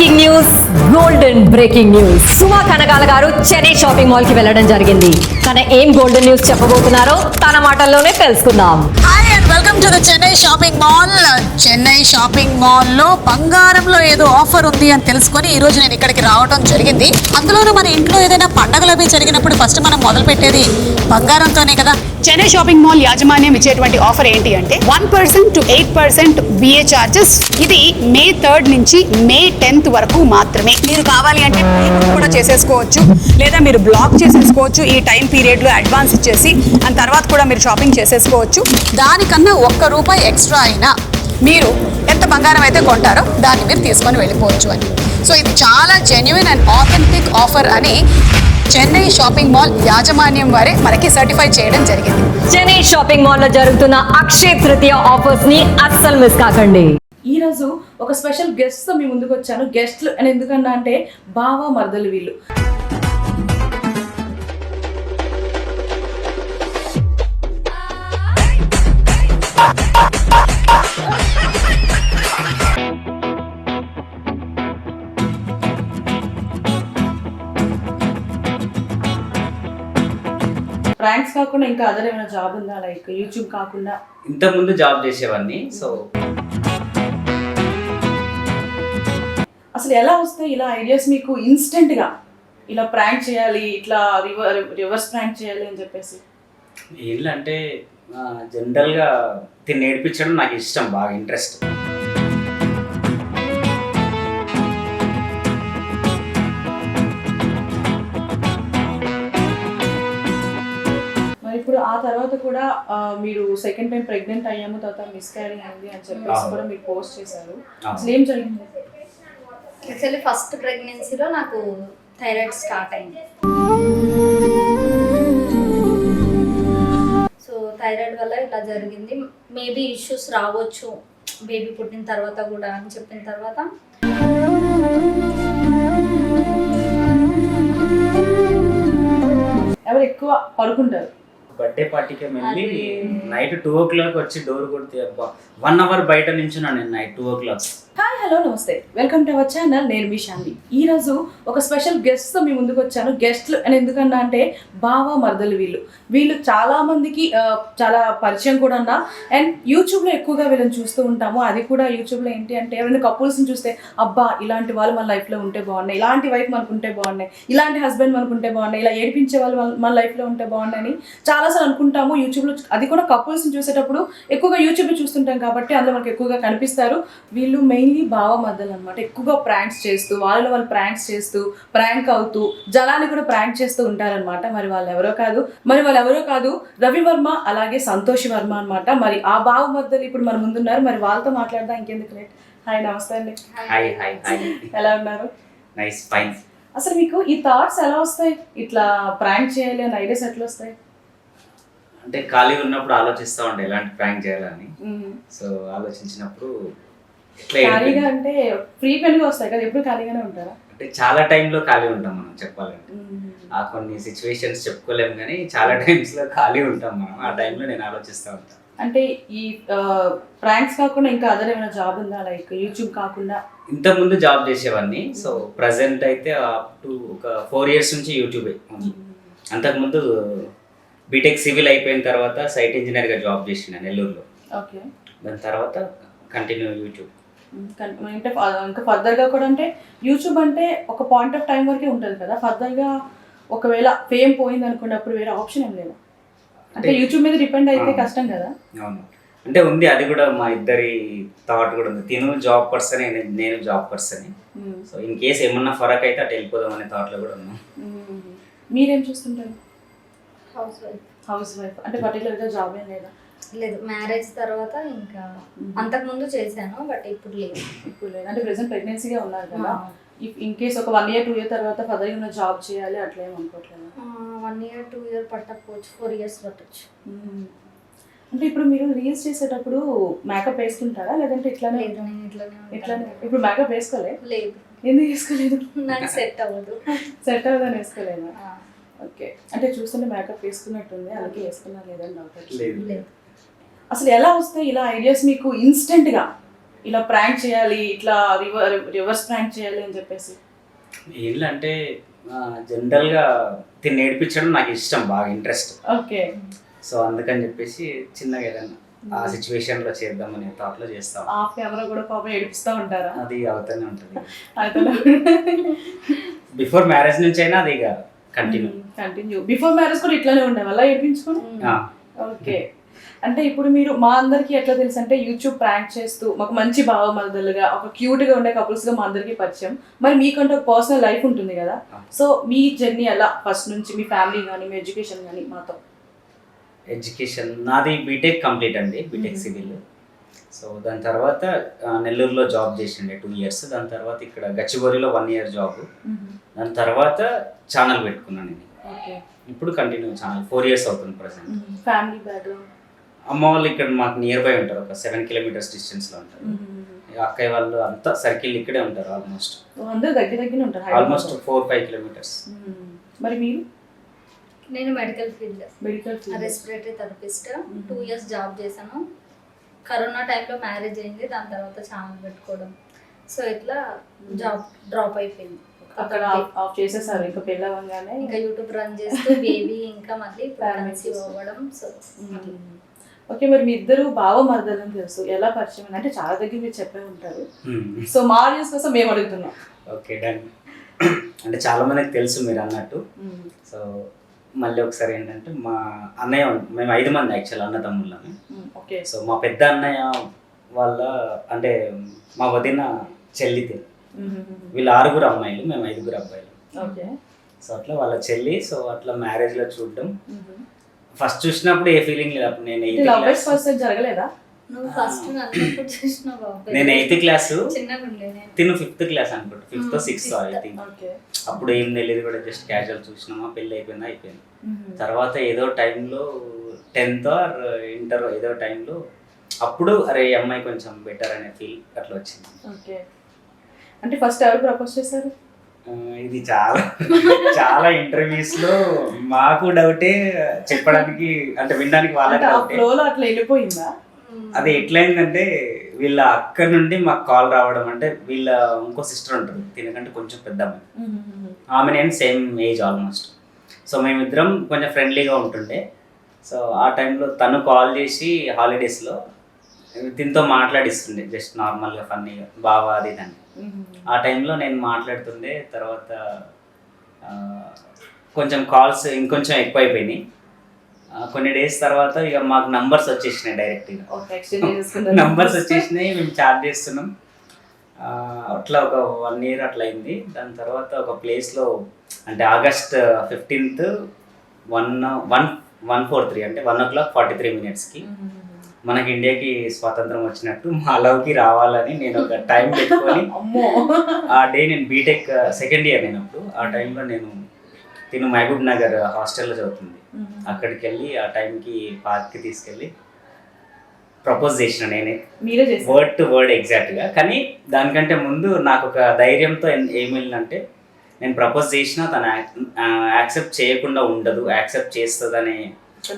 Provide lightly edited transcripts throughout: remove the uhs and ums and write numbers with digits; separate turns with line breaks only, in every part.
Breaking news, golden breaking news. Suma Kanakala గారు Chennai shopping mall కి వెళ్ళడం జరిగింది. తన ఏం గోల్డెన్ న్యూస్ చెప్పబోతున్నారో తన మాటల్లోనే తెలుసుకుందాం.
Hi and welcome to the Chennai shopping mall. Chennai shopping mall లో బంగారంలో ఏదో ఆఫర్ ఉంది అని తెలుసుకొని ఈ రోజు నేను ఇక్కడికి రావడం జరిగింది. అందులోనూ మన ఇంట్లో ఏదైనా పండగలు అవి జరిగినప్పుడు ఫస్ట్ మనం మొదలు పెట్టేది బంగారంతోనే కదా.
చెన్నై షాపింగ్ మాల్ యాజమాన్యం ఇచ్చేటువంటి ఆఫర్ ఏంటి అంటే 1% to 8% బిఏ చార్జెస్. ఇది మే 3rd నుంచి మే 10th వరకు మాత్రమే. మీరు కావాలి అంటే ప్రీబుక్ కూడా చేసేసుకోవచ్చు, లేదా మీరు బ్లాక్ చేసేసుకోవచ్చు ఈ టైం పీరియడ్ లో అడ్వాన్స్ ఇచ్చేసి అండ్ తర్వాత కూడా మీరు షాపింగ్ చేసేసుకోవచ్చు.
దానికన్నా ₹1 ఎక్స్ట్రా అయినా మీరు ఎంత బంగారం అయితే కొంటారో దాన్ని మీరు తీసుకొని వెళ్ళిపోవచ్చు అని. సో ఇది చాలా జెన్యున్ అండ్ ఆథెంటిక్ ఆఫర్ అని చెన్నై షాపింగ్ మాల్ యాజమాన్యం వారే మనకి సర్టిఫై చేయడం జరిగింది.
చెన్నై షాపింగ్ మాల్ లో జరుగుతున్న అక్షయ తృతీయ ఆఫర్స్ ని అస్సలు మిస్ కాకండి.
ఈ రోజు ఒక స్పెషల్ గెస్ట్ తో మీ ముందుకు వచ్చాను. గెస్ట్లు అని ఎందుకన్నా అంటే బావ మరదలు వీళ్ళు. ప్రాంక్స్ కాకుండా ఇంకా అదర్ ఏమైనా జాబ్ ఉందా, లైక్ యూట్యూబ్ కాకుండా?
ఇంతకుముందు జాబ్ చేసేవాడిని. సో
అసలు ఎలా వస్తాయి ఇలా ఐడియాస్ మీకు ఇన్స్టెంట్ గా? ఇలా ప్రాంక్ చేయాలి, ఇట్లా రివర్స్ ప్రాంక్ చేయాలి అని చెప్పేసి
ఏంటంటే జనరల్గా తిని నేర్పించడం నాకు ఇష్టం, బాగా ఇంట్రెస్ట్.
ఇప్పుడు ఆ తర్వాత కూడా మీరు సెకండ్ టైం ప్రెగ్నెంట్ అయ్యాము, తర్వాత మిస్క్యారీ అయింది అని చెప్పేసి కూడా మీరు పోస్ట్ చేశారు. అసలు ఏం జరిగింది?
యాక్చువల్లీ ఫస్ట్ ప్రెగ్నెన్సీలో నాకు థైరాయిడ్ స్టార్ట్ అయింది. సో థైరాయిడ్ వల్ల ఇలా జరిగింది. మేబీ ఇష్యూస్ రావచ్చు బేబీ పుట్టిన తర్వాత కూడా అని చెప్పిన తర్వాత
ఎవరు ఎక్కువ పడుకుంటారు?
బర్త్డే పార్టీకి వెళ్ళి నైట్ 2 o'clock వచ్చి డోర్ కొడితే 1 hour బయట నించున్నాను నేను నైట్ 2 o'clock.
హాయ్, హలో, నమస్తే, వెల్కమ్ టు అవర్ ఛానల్. నేను మీ శాంతి. ఈ రోజు ఒక స్పెషల్ గెస్ట్ తో మీ ముందుకు వచ్చాను. గెస్ట్లు అని ఎందుకన్నా అంటే బావ మరదలు వీళ్ళు చాలా మందికి చాలా పరిచయం కూడా అన్నా. అండ్ యూట్యూబ్లో ఎక్కువగా వీళ్ళని చూస్తూ ఉంటాము. అది కూడా యూట్యూబ్లో ఏంటి అంటే ఎవరైనా కపుల్స్ని చూస్తే అబ్బా ఇలాంటి వాళ్ళు మన లైఫ్లో ఉంటే బాగున్నాయి, ఇలాంటి వైఫ్ మనకు ఉంటే బాగున్నాయి, ఇలాంటి హస్బెండ్ మనకు ఉంటే బాగున్నాయి, ఇలా ఏడిపించే వాళ్ళు మన లైఫ్లో ఉంటే బాగున్నాయి అని చాలాసార్లు అనుకుంటాము యూట్యూబ్లో. అది కూడా కపుల్స్ని చూసేటప్పుడు ఎక్కువగా యూట్యూబ్లో చూస్తుంటాం కాబట్టి అందులో మనకు ఎక్కువగా కనిపిస్తారు. వీళ్ళు మెయిన్లీ బావ మద్దలు అనమాట. ఎక్కువగా ప్రాంక్స్ చేస్తూ వాళ్ళు ప్రాంక్స్ చేస్తూ ప్రాంక్ అవుతూ జలాన్ని కూడా ప్రాంక్ చేస్తూ ఉంటారనమాట. మరి వాళ్ళు ఎవరో కాదు రవి వర్మ అలాగే సంతోషి వర్మ అనమాట. మరి ఆ బావ మద్దలు ఇప్పుడు మన ముందున్నారు. మరి వాళ్ళతో మాట్లాడదాం ఇంకెందుకు లేట్. హాయ్, నమస్తే అండి.
Hi hi hi.
ఎలా ఉన్నారు?
Nice, fine.
అసలు మీకు ఈ థాట్స్ ఎలా వస్తాయి, ఇట్లా ప్రాంక్ చేయాలి అని ఐడియాస్ ఎట్లా వస్తాయి?
అంటే ఖాళీ ఉన్నప్పుడు ఆలోచిస్తూ ఉండే ఎలాంటి ప్రాంక్ చేయాలని. సో ఆలోచించినప్పుడు
ఖాళీగా అంటే ఫ్రీక్వెంట్గా వస్తాయి కదా, ఎప్పుడు ఖాళీగానే ఉంటారా?
అంటే చాలా టైంలో ఖాళీ ఉంటాం మనం చెప్పాలంటే. ఆ కొన్ని సిచ్యువేషన్స్ చెప్పుకోలేము కానీ చాలా టైమ్స్లో ఖాళీ ఉంటాం మనం. ఆ టైంలో నేను ఆలోచిస్తూ ఉంటాను.
అంటే ఈ ప్రాంక్స్ కాకుండా ఇంకా అదర్ ఏమైనా జాబ్ ఉందా, లైక్ యూట్యూబ్ కాకుండా?
ఇంతకుముందు జాబ్ చేసేవాడిని. సో ప్రజెంట్ అయితే అప్ టు ఒక 4 years నుంచి యూట్యూబే. అంతకుముందు బీటెక్ సివిల్ అయిపోయిన తర్వాత సైట్ ఇంజనీర్గా జాబ్ చేసిన నెల్లూరులో.
ఓకే.
దాని తర్వాత కంటిన్యూ యూట్యూబ్.
అంటే ఇంకా ఫర్దర్గా కూడా అంటే యూట్యూబ్ అంటే ఒక పాయింట్ ఆఫ్ టైం వరకే ఉంటుంది కదా. ఫర్దర్గా ఒకవేళ ఫేమ్ పోయింది అనుకున్నప్పుడు వేరే ఆప్షన్ ఏం లేదు. అంటే యూట్యూబ్ మీద డిపెండ్ అయితే కష్టం కదా.
అవును, అంటే ఉంది. అది కూడా మా ఇద్దరి థాట్ కూడా ఉంది. తిను జాబ్ పర్సనే, నేను జాబ్ పర్సనే. సో ఇన్ కేస్ ఏమన్నా ఫరక్ అయితే అటు వెళ్ళిపోదాం అనే థాట్లో కూడా ఉన్నాం.
మీరేం చూస్తుంటారు?
House wife.
అంటే పర్టికులర్గా జాబ్ ఏం లేదా?
లేదు, మ్యారేజ్ తర్వాత ఇంకా అంతకుముందు చేశాను బట్ ఇప్పుడు లేదు.
అంటే ప్రెసెంట్ ప్రెగ్నెన్సీగా ఉన్నారు కదా. ఇన్ కేస్ ఒక 1 year 2 year తర్వాత ఫర్దర్ ఏమైనా జాబ్ చేయాలి అట్లా ఏం అనుకోవట్లేదు?
1 year 2 year పట్టకపోవచ్చు, 4 years పట్టచ్చు.
అంటే ఇప్పుడు మీరు రీల్స్ చేసేటప్పుడు మేకప్ వేసుకుంటారా లేదంటే ఇట్లానే? ఇట్లానే. ఇప్పుడు మేకప్ వేసుకోలే?
లేదు.
ఎందుకు వేసుకోలేదు?
నాకు సెట్ అవ్వదు.
సెట్ అవ్వదని వేసుకోలేదా? ఓకే. అంటే చూస్తుంటే మేకప్ వేసుకున్నట్టుంది, అలాగే వేసుకున్నా లేదని డౌట్.
లేదు.
అసలు ఎలా వస్తాయి ఇలా ఐడియాస్ మీకు ఇన్స్టెంట్గా? ఇలా ప్రాంక్ చేయాలి, ఇట్లా రివర్స్ ప్రాంక్ చేయాలి అని చెప్పేసి?
ఏంటంటే జనరల్గా తిని నేర్పించడం నాకు ఇష్టం, బాగా ఇంట్రెస్ట్.
ఓకే.
సో అందుకని చెప్పేసి చిన్నగా ఏదైనా ఆ సిచ్యువేషన్లో చేద్దామనే థాట్లో చేస్తాం.
ఆ కెమెరా కూడా పాపం ఏడిపిస్తూ ఉంటారా?
అది అవుతూనే ఉంటుంది.
అయితే
బిఫోర్ మ్యారేజ్ నుంచి అయినా అది ఇక
కంటిన్యూ. బిఫోర్ మ్యారేజ్ కూడా ఇట్లానే ఉండే వల్ల ఏడిపించుకొని? ఓకే. అంటే ఇప్పుడు మీరు మా అందరికీ ఎట్లా తెలుసు అంటే యూట్యూబ్ ప్రాంక్ చేస్తూ మాకు మంచి భావమర్దలుగా, ఒక క్యూట్గా ఉండే కపుల్స్గా మా అందరికీ పరిచయం. మరి మీకంటే ఒక పర్సనల్ లైఫ్ ఉంటుంది కదా, సో మీ జర్నీ ఎలా ఫస్ట్ నుంచి, మీ ఫ్యామిలీ కానీ మీ ఎడ్యుకేషన్ కానీ మాతో?
ఎడ్యుకేషన్ నాది బీటెక్ కంప్లీట్ అండి, బీటెక్ సివిల్. సో దాని తర్వాత నెల్లూరులో జాబ్ చేసిండే 2 years. దాని తర్వాత ఇక్కడ గచ్చిబౌలిలో 1 year జాబ్. దాని తర్వాత ఛానల్ పెట్టుకున్నాను నేను.
ఓకే.
ఇప్పుడు కంటిన్యూ ఛానల్ 4 years అవుతుంది ప్రజెంట్.
Family background?
అమ్మ వాళ్ళు ఇక్కడ మాకు నియర్ బై ఉంటారు, ఒక 7 kilometers డిస్టెన్స్లో ఉంటారు. అక్కయ్య వాళ్ళు అంతా సర్కిల్ ఇక్కడే ఉంటారు, ఆల్మోస్ట్
అందరూ దగ్గర ఉంటారు,
ఆల్మోస్ట్ 4-5 kilometers.
మరి మీరు?
నేను medical field,
medical field,
respiratory therapist. 2 years job చేశాను. కరోనా టైంలో మ్యారేజ్ అయింది, దాని తర్వాత ఛానల్ పెట్టుకోవడం. సో ఇట్లా జాబ్ డ్రాప్ అయిపోయింది.
అక్కడ ఆఫ్ చేసేసారు ఇంకా పెళ్ళి అవ్వగానే?
ఇంకా యూట్యూబ్ రన్ చేస్తూ బేబీ ఇంకా మళ్ళీ ప్రెగ్నెన్సీ అవ్వడం. So
okay. మరి మీ ఇద్దరు బావ మరదలని తెలుసు, ఎలా పరిచయం అంటే చాలా దగ్గర మీరు చెప్పే ఉంటారు. సో మా ఆడియన్స్ కోసం మేము అడుగుతున్నాం.
Okay done. అంటే చాలా మందికి తెలుసు మీరు అన్నట్టు. సో మళ్ళీ ఒకసారి ఏంటంటే మా అన్నయ్య, మేము 5 మంది యాక్చువల్ అన్నదమ్ముళ్ళని.
ఓకే.
సో మా పెద్ద అన్నయ్య వాళ్ళ అంటే మా వదిన చెల్లితే, వీళ్ళు 6 అమ్మాయిలు, మేము 5 అబ్బాయిలు.
ఓకే.
సో అట్లా వాళ్ళ చెల్లి. సో అట్లా మ్యారేజ్లో చూడడం, ఫస్ట్ చూసినప్పుడు ఏ ఫీలింగ్ లేదు. అప్పుడు నేను 8th
love at
class.
First sight జరగలేదా?
నువ్వు ఫస్ట్ నన్నప్పుడు చూసినావు?
నేను 8th క్లాసు,
చిన్నగా ఉండే నేను.
తిను 5th క్లాస్ అనుకుంటా, 5th or 6th I think.
Okay.
అప్పుడు ఏం తెలియదు కూడా, జస్ట్ క్యాజువల్ చూసినామా, పెళ్ళి అయిపోయింది. తర్వాత ఏదో టైంలో 10th or ఇంటర్ ఏదో టైంలో అప్పుడు అరే ఈ అమ్మాయి కొంచెం బెటర్ అనే ఫీల్ అట్లా వచ్చింది.
ఓకే. అంటే ఫస్ట్ ఎవరు ప్రపోజ్ చేశారు?
ఇది చాలా చాలా ఇంటర్వ్యూస్ లో మాకు డౌటే, చెప్పడానికి అంటే వినడానికి వాళ్ళకి డౌటే.
ఫ్లోలో అట్లా వెళ్ళిపోయిందా?
అది ఎట్లయిందంటే వీళ్ళ అక్క నుండి మాకు కాల్ రావడం. అంటే వీళ్ళ ఇంకో సిస్టర్ ఉంటుంది, తినకంటే కొంచెం పెద్ద అమ్మాయి, ఆమె నేను సేమ్ ఏజ్ ఆల్మోస్ట్. సో మేమిద్దరం కొంచెం ఫ్రెండ్లీగా ఉంటుండే. సో ఆ టైంలో తను కాల్ చేసి హాలిడేస్లో తినతో మాట్లాడిస్తుండే, జస్ట్ నార్మల్గా ఫన్నీగా, బావా అది దాన్ని. ఆ టైంలో నేను మాట్లాడుతుండే. తర్వాత కొంచెం కాల్స్ ఇంకొంచెం ఎక్కువైపోయినాయి. కొన్ని డేస్ తర్వాత ఇక మాకు నంబర్స్ వచ్చేసినాయి, డైరెక్ట్గా నంబర్స్ వచ్చేసినాయి, మేము చాట్ చేస్తున్నాం. అట్లా ఒక 1 year అట్లా అయింది. దాని తర్వాత ఒక ప్లేస్లో అంటే August 15th 1:43 అంటే 1:43 మనకి ఇండియాకి స్వాతంత్రం వచ్చినట్టు మా లవ్కి రావాలని నేను ఒక టైం పెట్టుకొని, ఆ డే నేను బీటెక్ 2nd year నేను అప్పుడు. ఆ టైంలో నేను తిను మహబూబ్ నగర్ హాస్టల్లో చదువుతుంది. అక్కడికి వెళ్ళి ఆ టైంకి పార్క్కి తీసుకెళ్ళి ప్రపోజ్ చేసిన నేనే, వర్డ్ టు వర్డ్ ఎగ్జాక్ట్గా. కానీ దానికంటే ముందు నాకు ఒక ధైర్యంతో ఏమైందంటే, నేను ప్రపోజ్ చేసినా తను యాక్సెప్ట్ చేయకుండా ఉండదు, యాక్సెప్ట్ చేస్తుందనే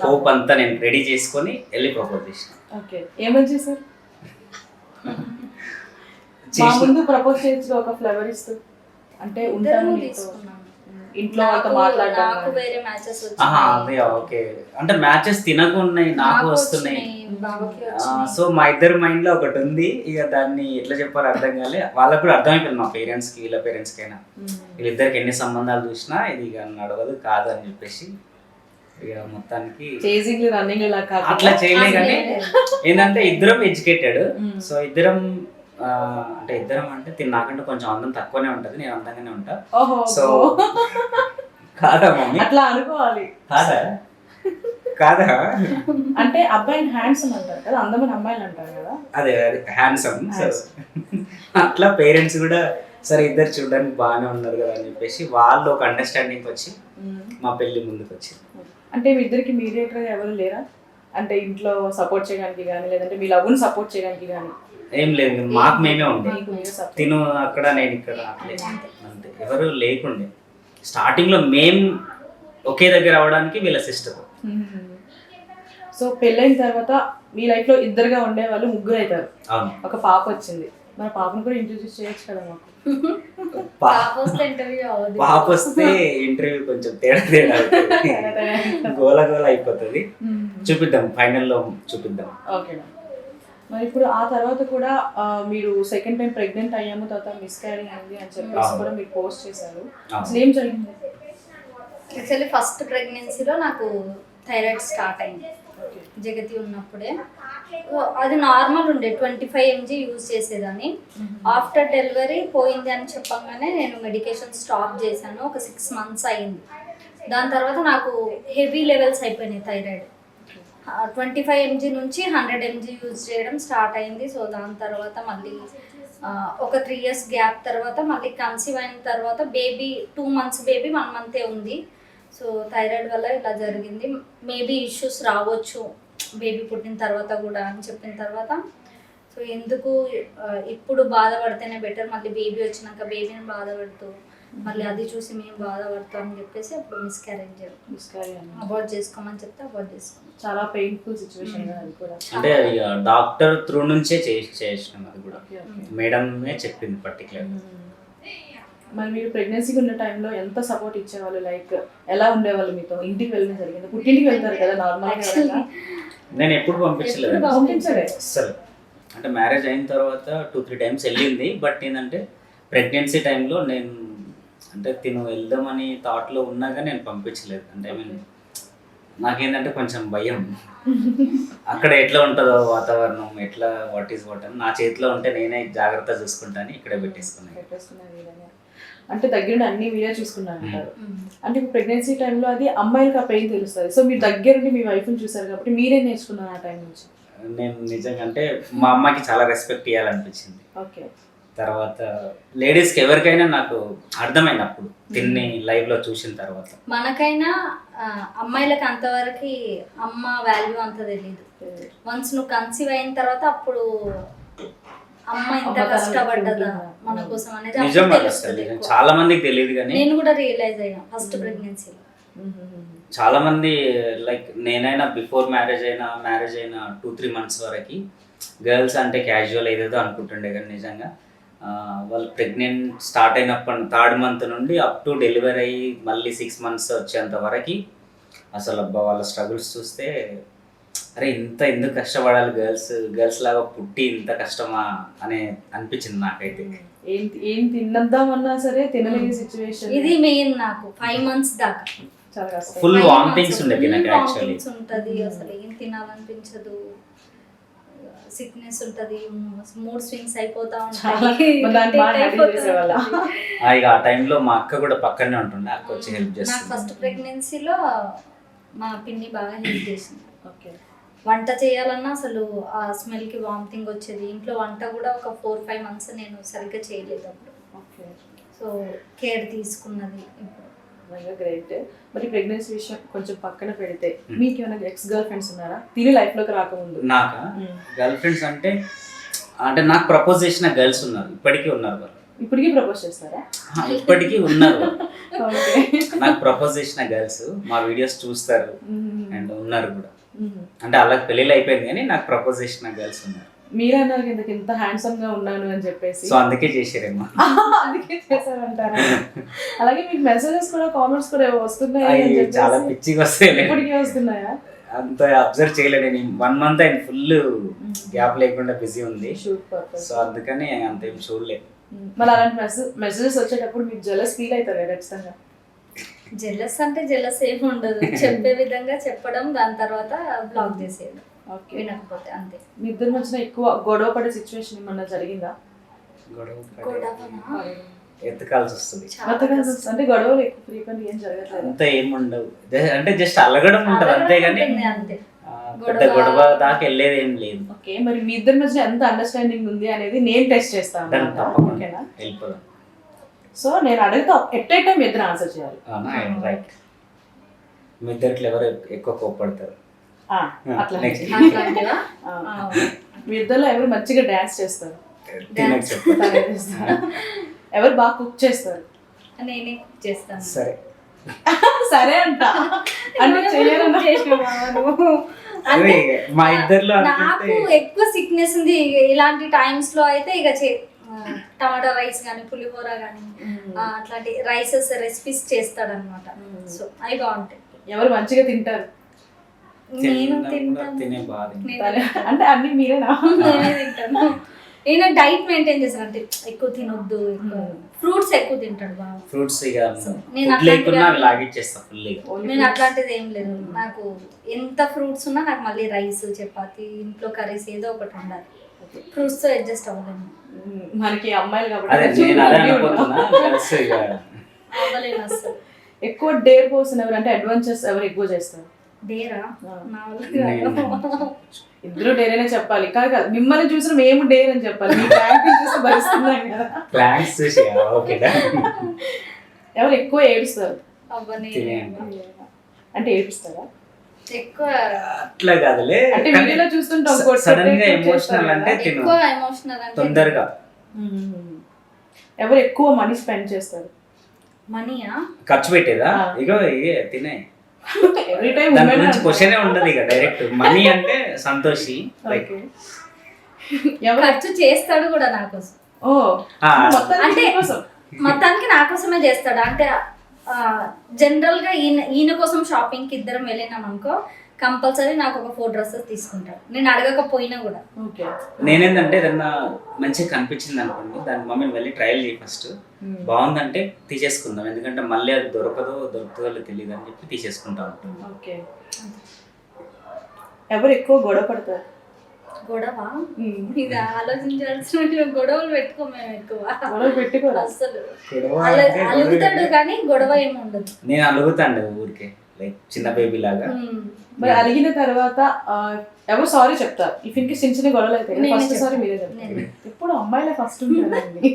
హోప్ అంతా నేను రెడీ చేసుకొని వెళ్ళి ప్రపోజ్ చేసిన.
ఓకే. ఏమని చేశారు? మా ముందు ప్రపోజ్ చేసి ఒక ఫ్లవర్ ఇస్తూ అంటే ఉంటాను ఇంట్లో వాళ్ళతో మాట్లాడడం.
వేరే మ్యాచెస్
అదే ఓకే. అంటే మ్యాచెస్ తినకున్నాయి, నాకు వస్తున్నాయి. సో మా ఇద్దరి మైండ్లో ఒకటి ఉంది. ఇక దాన్ని ఎట్లా చెప్పాలో అర్థం కాలే. వాళ్ళకు కూడా అర్థమైపోయింది, మా పేరెంట్స్కి వీళ్ళ పేరెంట్స్కైనా. వీళ్ళిద్దరికి ఎన్ని సంబంధాలు చూసినా ఇది ఇక నడవదు కాదు అని చెప్పేసి ఇక మొత్తానికి అట్లా చేయలే. కానీ ఏంటంటే ఇద్దరం ఎడ్యుకేటెడ్. సో ఇద్దరం అంటే నాకంటే కొంచెం అందం తక్కువనే ఉంటది, నేను అందంగానే ఉంటా. సో కాదా మమ్మీ?
అట్లా అనుకోవాలి.
కాదా
అంటే అబ్బాయిని హ్యాండ్సమ్ అంటారు కదా, అందమైన అమ్మాయిలు అంటారు కదా.
అదే హ్యాండ్సమ్. అట్లా పేరెంట్స్ కూడా సరే ఇద్దరు చూడడానికి బాగానే ఉన్నారు కదా అని చెప్పేసి వాళ్ళు ఒక అండర్స్టాండింగ్ వచ్చి మా పెళ్లి ముందుకు వచ్చింది.
అంటే మీ ఇద్దరికి మీడియేటర్ ఎవరు లేరా? అంటే ఇంట్లో సపోర్ట్ చేయడానికి కానీ, లేదంటే మీ లవ్ని సపోర్ట్ చేయడానికి కానీ?
ఏం లేదు, మాకు మేమే ఉండే. తిను అక్కడ, నేను ఇక్కడ, అంతే. ఎవరు లేకుండే. స్టార్టింగ్లో మేము ఒకే దగ్గర అవడానికి వీళ్ళ సిస్టర్.
సో పెళ్ళైన తర్వాత మీ లైఫ్ లో ఇద్దరుగా ఉండే వాళ్ళు ముగ్గురు అవుతారు.
అవును.
ఒక పాప వచ్చింది, మన పాపను కూడా ఇంట్రొడ్యూస్ చేయొచ్చు కదా మాకు.
పాప వస్తే ఇంటర్వ్యూ అవ్వదు.
పాప వస్తే ఇంటర్వ్యూ కొంచెం తేడా అవుతుంది, గోల గోల అయిపోతుంది. చూపిద్దాం, ఫైనల్లో చూపిద్దాం.
ఓకే. మరి ఇప్పుడు ఆ తర్వాత కూడా మీరు సెకండ్ టైం ప్రెగ్నెంట్ అయ్యాము, తర్వాత మిస్క్యారింగ్ అయింది అని చెప్పేసి కూడా మీరు పోస్ట్ చేశారు. అసలు ఏం జరిగింది?
యాక్చువల్లీ ఫస్ట్ ప్రెగ్నెన్సీలో నాకు థైరాయిడ్ స్టార్ట్ అయింది జగతి ఉన్నప్పుడే. అది నార్మల్ ఉండే 25 mg యూజ్ చేసేదాన్ని. ఆఫ్టర్ డెలివరీ పోయింది అని చెప్పగానే నేను మెడికేషన్ స్టాప్ చేశాను. ఒక 6 months అయింది. దాని తర్వాత నాకు హెవీ లెవెల్స్ అయిపోయినాయి థైరాయిడ్. 25 mg నుంచి 100 mg యూజ్ చేయడం స్టార్ట్ అయింది. సో దాని తర్వాత మళ్ళీ ఒక 3 years గ్యాప్ తర్వాత మళ్ళీ కన్సీవ్ అయిన తర్వాత బేబీ 2 months బేబీ 1 month ఉంది. సో థైరాయిడ్ వల్ల ఇలా జరిగింది. మేబీ ఇష్యూస్ రావచ్చు బేబీ పుట్టిన తర్వాత కూడా అని చెప్పిన తర్వాత సో ఎందుకు ఇప్పుడు బాధపడితేనే బెటర్, మళ్ళీ బేబీ వచ్చినాక బేబీని బాధపడుతూ మళ్ళీ అది చూసి మేము బాధపడతాం అని చెప్పేసి అప్పుడు మిస్క్యారేజ్ అబార్ట్ చేసుకోమని చెప్తే అబార్ట్ చేసుకున్నాం.
చాలా పెయిన్ఫుల్ సిచ్యువేషన్ అది కూడా.
అంటే డాక్టర్ త్రూ నుంచే చేసినాం, అది కూడా మేడమే చెప్పింది పర్టికులర్.
మరి మీరు ప్రెగ్నెన్సీగా ఉన్న టైంలో ఎంత సపోర్ట్ ఇచ్చేవాళ్ళు? లైక్ ఎలా ఉండేవాళ్ళు మీతో? ఇంటికి వెళ్ళడం జరిగింది, పుట్టింటికి వెళ్తారు కదా నార్మల్గా?
నేను ఎప్పుడు పంపించలేదు అసలు. అంటే మ్యారేజ్ అయిన తర్వాత 2-3 times వెళ్ళింది. బట్ ఏంటంటే ప్రెగ్నెన్సీ టైంలో నేను అంటే తిను వెళ్దామని థాట్లో ఉన్నాగా నేను పంపించలేదు. అంటే ఐ మీన్ నాకేంటంటే కొంచెం భయం, అక్కడ ఎట్లా ఉంటుందో వాతావరణం, ఎట్లా వాట్ ఈస్ వాట్ అని నా చేతిలో ఉంటే నేనే జాగ్రత్త చూసుకుంటాను, ఇక్కడే పెట్టేసుకున్నాను.
అంటే దగ్గర అన్ని వీడియో చూసుకున్నాను అంటారు. అంటే ఇప్పుడు ప్రెగ్నెన్సీ టైంలో అది అమ్మాయిలకు ఆ పెయిన్ తెలుస్తుంది. సో మీరు దగ్గరుండి మీ వైఫ్ని చూసారు కాబట్టి మీరే నేర్చుకున్నారు ఆ టైం నుంచి.
నేను నిజంగా అంటే మా అమ్మకి చాలా రెస్పెక్ట్ ఇవ్వాలనిపించింది.
ఓకే.
తర్వాత లేడీస్కి ఎవరికైనా నాకు అర్థమైంది అప్పుడు తిన్ని లైవ్లో చూసిన తర్వాత.
మనకైనా అమ్మాయిలకు అంతవరకు అమ్మ వాల్యూ అంత తెలియదు. వన్స్ నువ్వు కన్సీవ్ అయిన తర్వాత అప్పుడు అమ్మ ఇంత కష్టపడ్డదా మన కోసం అనేది
నిజం చాలా మందికి తెలియదు. కానీ
నేను కూడా రియలైజ్ అయ్యా ఫస్ట్ ప్రెగ్నెన్సీలో.
చాలా మంది లైక్ నేనైనా బిఫోర్ మ్యారేజ్ అయినా 2-3 months వరకు గర్ల్స్ అంటే క్యాజువల్ ఏదేదో అనుకుంటుండే, కానీ నిజంగా వాళ్ళు ప్రెగ్నెంట్ స్టార్ట్ అయినప్పటి 3rd month నుండి అప్ టు డెలివరీ అయ్యి మళ్ళీ 6 months వచ్చేంత వరకు అసలు అబ్బా వాళ్ళ స్ట్రగుల్స్ చూస్తే అరే ఇంత ఎందుకు కష్టపడాలి గర్ల్స్ లాగా పుట్టి ఇంత కష్టమా అని అనిపించింది నాకైతే.
ఏం తిన్నద్దామన్నా సరే తినలేని సిచ్యువేషన్.
ఇది మెయిన్ నాకు 5 months దాకా
చాలా కష్టం.
ఫుల్ వామిటింగ్స్ ఉండే తినక. యాక్చువల్లీ
ఉంటది, అసలు ఏం తినాలనిపించదు, సిక్నెస్ ఉంటది, మూడ్ స్వింగ్స్ అయిపోతా ఉంటాయి.
ఇక ఆ టైంలో మా అక్క కూడా పక్కనే ఉంటుండే, అక్క వచ్చి హెల్ప్ చేస్తుంది.
నాకు ఫస్ట్ ప్రెగ్నెన్సీలో మా పిన్ని బాగా హెల్ప్ చేసింది.
ఓకే.
వంట చేయాలన్నా అసలు ఆ స్మెల్కి వామిటింగ్ వచ్చేది. ఇంట్లో వంట కూడా ఒక 4-5 months నేను సరిగ్గా చేయలేదు అప్పుడు.
ఓకే.
సో కేర్ తీసుకున్నది.
గ్రేట్. మరి ప్రెగ్నెన్సీ విషయం కొంచెం పక్కన పెడితే మీకు ఏమైనా ఎక్స్ గర్ల్ ఫ్రెండ్స్ ఉన్నారా తిని లైఫ్లోకి రాకముందు?
నాకా గర్ల్ ఫ్రెండ్స్ అంటే నాకు ప్రపోజ్ చేసిన గర్ల్స్ ఉన్నారు, ఇప్పటికీ ఉన్నారు. వాళ్ళు
ఇప్పటికీ ప్రపోజ్ చేస్తారా?
ఇప్పటికీ ఉన్నారు. నాకు ప్రపోజ్ చేసిన గర్ల్స్ మా వీడియోస్ చూస్తారు అండ్ ఉన్నారు కూడా. అంటే అలాగే పెళ్ళిళ్ళు అయిపోయింది కానీ నాకు ప్రపోజ్ చేసిన గర్ల్స్ ఉన్నారు.
మీరే అన్నారు కిందకి ఇంత హ్యాండ్సమ్ గా ఉన్నాను అని చెప్పేసి,
సో అందుకే చేసారేమో.
అందుకే చేశారంటారా? అలాగే మీకు మెసేజెస్ కూడా కామెంట్స్ కూడా వస్తున్నాయి,
చాలా పిచ్చిగా వస్తాయి.
ఇప్పటికీ వస్తున్నాయా?
అంత అబ్జర్వ్ చేయలేదు. నేను 1 month అయిన ఫుల్ గ్యాప్ లేకుండా బిజీ ఉంది, సో అందుకని అంతేం చూడలేదు.
మరి అలాంటి మెసేజెస్ వచ్చేటప్పుడు మీకు జెలస్ ఫీల్ అవుతారు కదా ఖచ్చితంగా?
జెలస్ అంటే జెలస్ ఏమి ఉండదు, చెప్పే విధంగా చెప్పడం, దాని తర్వాత బ్లాక్ చేసేది వినకపోతే అంతే.
మీ ఇద్దరి మధ్యన ఎక్కువ గొడవ పడే సిచ్యువేషన్ ఏమన్నా జరిగిందా?
ఎత్తుకాల్సి వస్తుంది.
అంటే గొడవలు ఎక్కువ ఫ్రీక్వెంట్ ఏం జరగట్లేదు?
అంత ఏముండవు, అంటే జస్ట్ అలగడం ఉంటుంది అంతేగాని
అంతే,
పెద్ద గొడవ దాకా వెళ్ళేది ఏం లేదు.
ఓకే. మరి మీ ఇద్దరి మధ్య ఎంత అండర్స్టాండింగ్ ఉంది అనేది నేను టెస్ట్ చేస్తాను.
తప్పకుండా వెళ్ళిపోదాం.
సో నేను అడుగుతా ఎట్ ఏ టైం ఇద్దరు ఆన్సర్ చేయాలి.
రైట్. మీ ఇద్దరిలో ఎవరు ఎక్కువ కోప్పడతారు?
అట్లా మీ ఇద్దరులో ఎవరు మంచిగా డాన్స్ చేస్తారు? ఎవరు బాగా కుక్ చేస్తారు?
నేనే కుక్ చేస్తాను.
సరే
సరే అంట అంటే చేయను.
అంటే
మా ఇద్దరిలో
నాకు
అనుకుంటే
ఎక్కువ సిక్నెస్ ఉంది ఇలాంటి టైమ్స్ లో అయితే ఇక టమాటా రైస్ కానీ పులిహోర కానీ అట్లాంటి రైసెస్ రెసిపీస్ చేస్తాడనమాట. సో అవి బాగుంటాయి.
ఎవరు మంచిగా తింటారు?
నేను
తిన్నా కూడా
తింటాను.
తినే బాధ.
అంటే అన్ని మీరేనా?
నేనే తింటాను. ఈయన డైట్ మెయింటైన్ చేస్తాను, అంటే ఎక్కువ తినొద్దు, ఫ్రూట్స్ ఎక్కువ తింటాడు బాగా.
ఫ్రూట్స్ ఇక
నేను
ఫుడ్ లేకున్నా లాగిచ్చేస్తా ఫుల్.
నేను అట్లాంటిది ఏం లేదు. నాకు ఎంత ఫ్రూట్స్ ఉన్నా నాకు మళ్ళీ రైస్ చపాతి ఇంట్లో కర్రీస్ ఏదో ఒకటి ఉండాలి. ఫ్రూట్స్ తో అడ్జస్ట్ అవ్వలేను.
మనకి అమ్మాయిలు
అదే నేను అదే
కాబట్టి
అనుకుంటున్నా. కలిసి ఇక
అవ్వలేను అసలు.
ఎక్కువ డేర్ పర్సన్ ఎవరు, అంటే అడ్వెంచర్స్ ఎవరు ఎక్కువ చేస్తారు?
డేరా నా వల్ల కాదు.
ఇద్దరు డేర్ అనే చెప్పాలి. కాదు మిమ్మల్ని చూసిన మేము డేర్ అని చెప్పాలి. మీ బ్యాంక్ చూసి భరిస్తున్నాం కదా.
ప్లాన్స్ చూసి ఓకే
ఎవరు ఎక్కువ ఏడుస్తారు?
అవ్వని
అంటే ఏడుస్తారా?
ఎక్కువ
అట్లా కాదులే.
అంటే వీడియోలో చూస్తుంటాం
సడన్ గా ఎమోషనల్ అంటే తిను
ఎక్కువ ఎమోషనల్ అంటే
తొందరగా.
ఎవరు ఎక్కువ మనీ స్పెండ్ చేస్తారు?
మనీయా?
ఖర్చు పెట్టేదా? ఇగో ఇగే తినే.
ఎవ్రీ టైం
దాని గురించి క్వశ్చనే ఉండదు ఇక డైరెక్ట్. మనీ అంటే సంతోషి. లైక్
ఎవరు
ఖర్చు చేస్తాడు కూడా నా కోసం.
ఓ
అంటే మొత్తానికి నా కోసమే చేస్తాడు. అంటే జనరల్ గా ఈయన కోసం షాపింగ్ కి ఇద్దరం వెళ్ళినాం అనుకో, కంపల్సరీ నాకు ఒక 4 డ్రెస్సెస్ తీసుకుంటాడు, నేను అడగకపోయినా కూడా.
నేనేందంటే ఏదన్నా మంచిగా కనిపించింది అనుకోండి, దాని మమ్మీని వెళ్ళి ట్రయల్ చేయి ఫస్ట్, బాగుందంటే తీసేసుకుందాం, ఎందుకంటే మళ్ళీ అది దొరుకుతుందో తెలియదు అని చెప్పి తీసేసుకుంటాం.
ఓకే. ఎవరు ఎక్కువ గొడవ పడతారు?
గొడవ ఇది ఆలోచించాల్సిన గొడవలు పెట్టుకో మేము ఎక్కువ.
గొడవ పెట్టుకోరు
అసలు అలుగుతాడు కానీ గొడవ ఏమి ఉండదు.
నేను అలుగుతాండి ఊరికే, లైక్ చిన్న బేబీ లాగా.
మరి అలిగిన తర్వాత ఎవరు సారీ చెప్తారు? ఇఫ్ ఇన్కి చిన్న చిన్న గొడవలు అయితే ఫస్ట్ సారీ మీరే చెప్తారు. ఇప్పుడు అమ్మాయిలే ఫస్ట్ ఉంటారండి.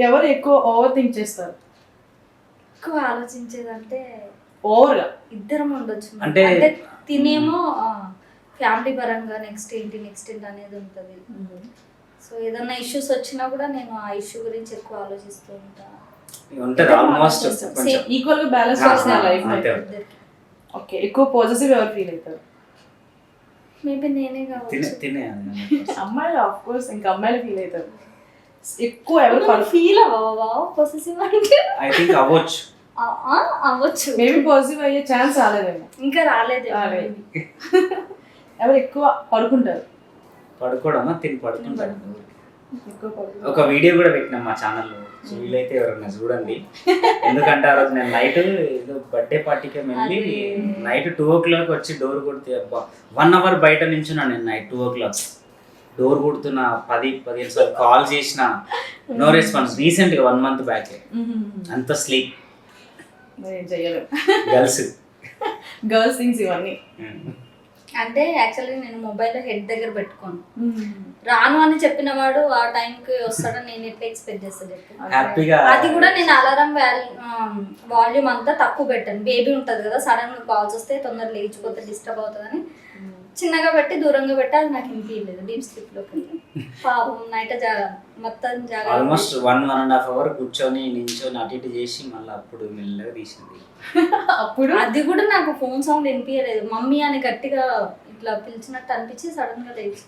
ఎవరు ఎక్కువ ఓవర్ థింక్ చేస్తారు?
ఎక్కువ ఆలోచించేదంటే
ఓవర్గా
ఇద్దరం ఉండొచ్చు.
అంటే
తినేమో ఫ్యామిలీ పరంగా నెక్స్ట్ ఏంటి అనేది ఉంటుంది. సో ఏదన్నా ఇష్యూస్ వచ్చినా కూడా నేను ఆ ఇష్యూ గురించి ఎక్కువ ఆలోచిస్తూ ఉంటాను.
ఉంటది ఆల్మోస్ట్
ఈక్వల్ గా బ్యాలెన్స్ చేసిన లైఫ్. ఓకే. ఎక్కువ పాజిటివ్ ఎవరు ఫీల్ అవుతారు?
మేబీ నేనే కావచ్చు.
తినే
అమ్మాయిలు ఆఫ్ కోర్స్ ఇంకా అమ్మాయిలు ఫీల్ అవుతారు ఎక్కువ. ఎవరు
ఫీల్ అవ్వవా పొసెసివ్ అంటే?
ఐ థింక్ అవ్వచ్చు.
అవ్వచ్చు.
మేబీ పాజిటివ్ అయ్యే ఛాన్స్ రాలేదేమో.
ఇంకా రాలేదు.
ఎవరు ఎక్కువ పడుకుంటారు?
పడుకోవడమా? తిని పడుకుంటారు. ఒక వీడియో కూడా పెట్టినాం మా ఛానల్లో, వీలైతే ఎవరన్నా చూడండి. ఎందుకంటే ఆ రోజు నేను నైట్ ఏదో బర్త్డే పార్టీకి వెళ్ళి నైట్ 2 o'clock వచ్చి డోర్ కొడితే, అబ్బా 1 hour బయట నించున్నా నేను. నైట్ 2 o'clock డోర్ కొడుతున్నా, 10-15 సార్లు కాల్ చేసిన, నో రెస్పాన్స్. రీసెంట్ గా 1 month బ్యాక్ అంత స్లీప్.
గర్ల్స్ థింగ్స్ ఇవన్నీ.
అంటే యాక్చువల్లీ నేను మొబైల్లో హెడ్ దగ్గర పెట్టుకోను. రాను అని చెప్పిన వాడు ఆ టైంకి వస్తాడని నేను ఎట్లా ఎక్స్పెక్ట్ చేస్తా చెప్పు. అది కూడా నేను అలారం వాల్యూమ్ అంతా తక్కువ పెట్టాను. బేబీ ఉంటుంది కదా, సడన్ గా కాల్స్ వస్తే తొందరగా లేచిపోతే డిస్టర్బ్ అవుతుందని చిన్నగా పెట్టి దూరంగా పెట్టి అది నాకు ఇంపియలేదు. డీప్ స్లీప్ లోకి పాపం నైట్ మొత్తం
ఆల్మోస్ట్ 1.5 hour కూర్చొని నించొని అటు ఇటు చేసి మళ్ళీ అప్పుడు మెల్లగా తీసింది.
అప్పుడు అది కూడా నాకు ఫోన్ సౌండ్ వినిపించలేదు. మమ్మీ అని గట్టిగా ఇట్లా పిలిచినట్టు అనిపించి సడన్ గా లేచి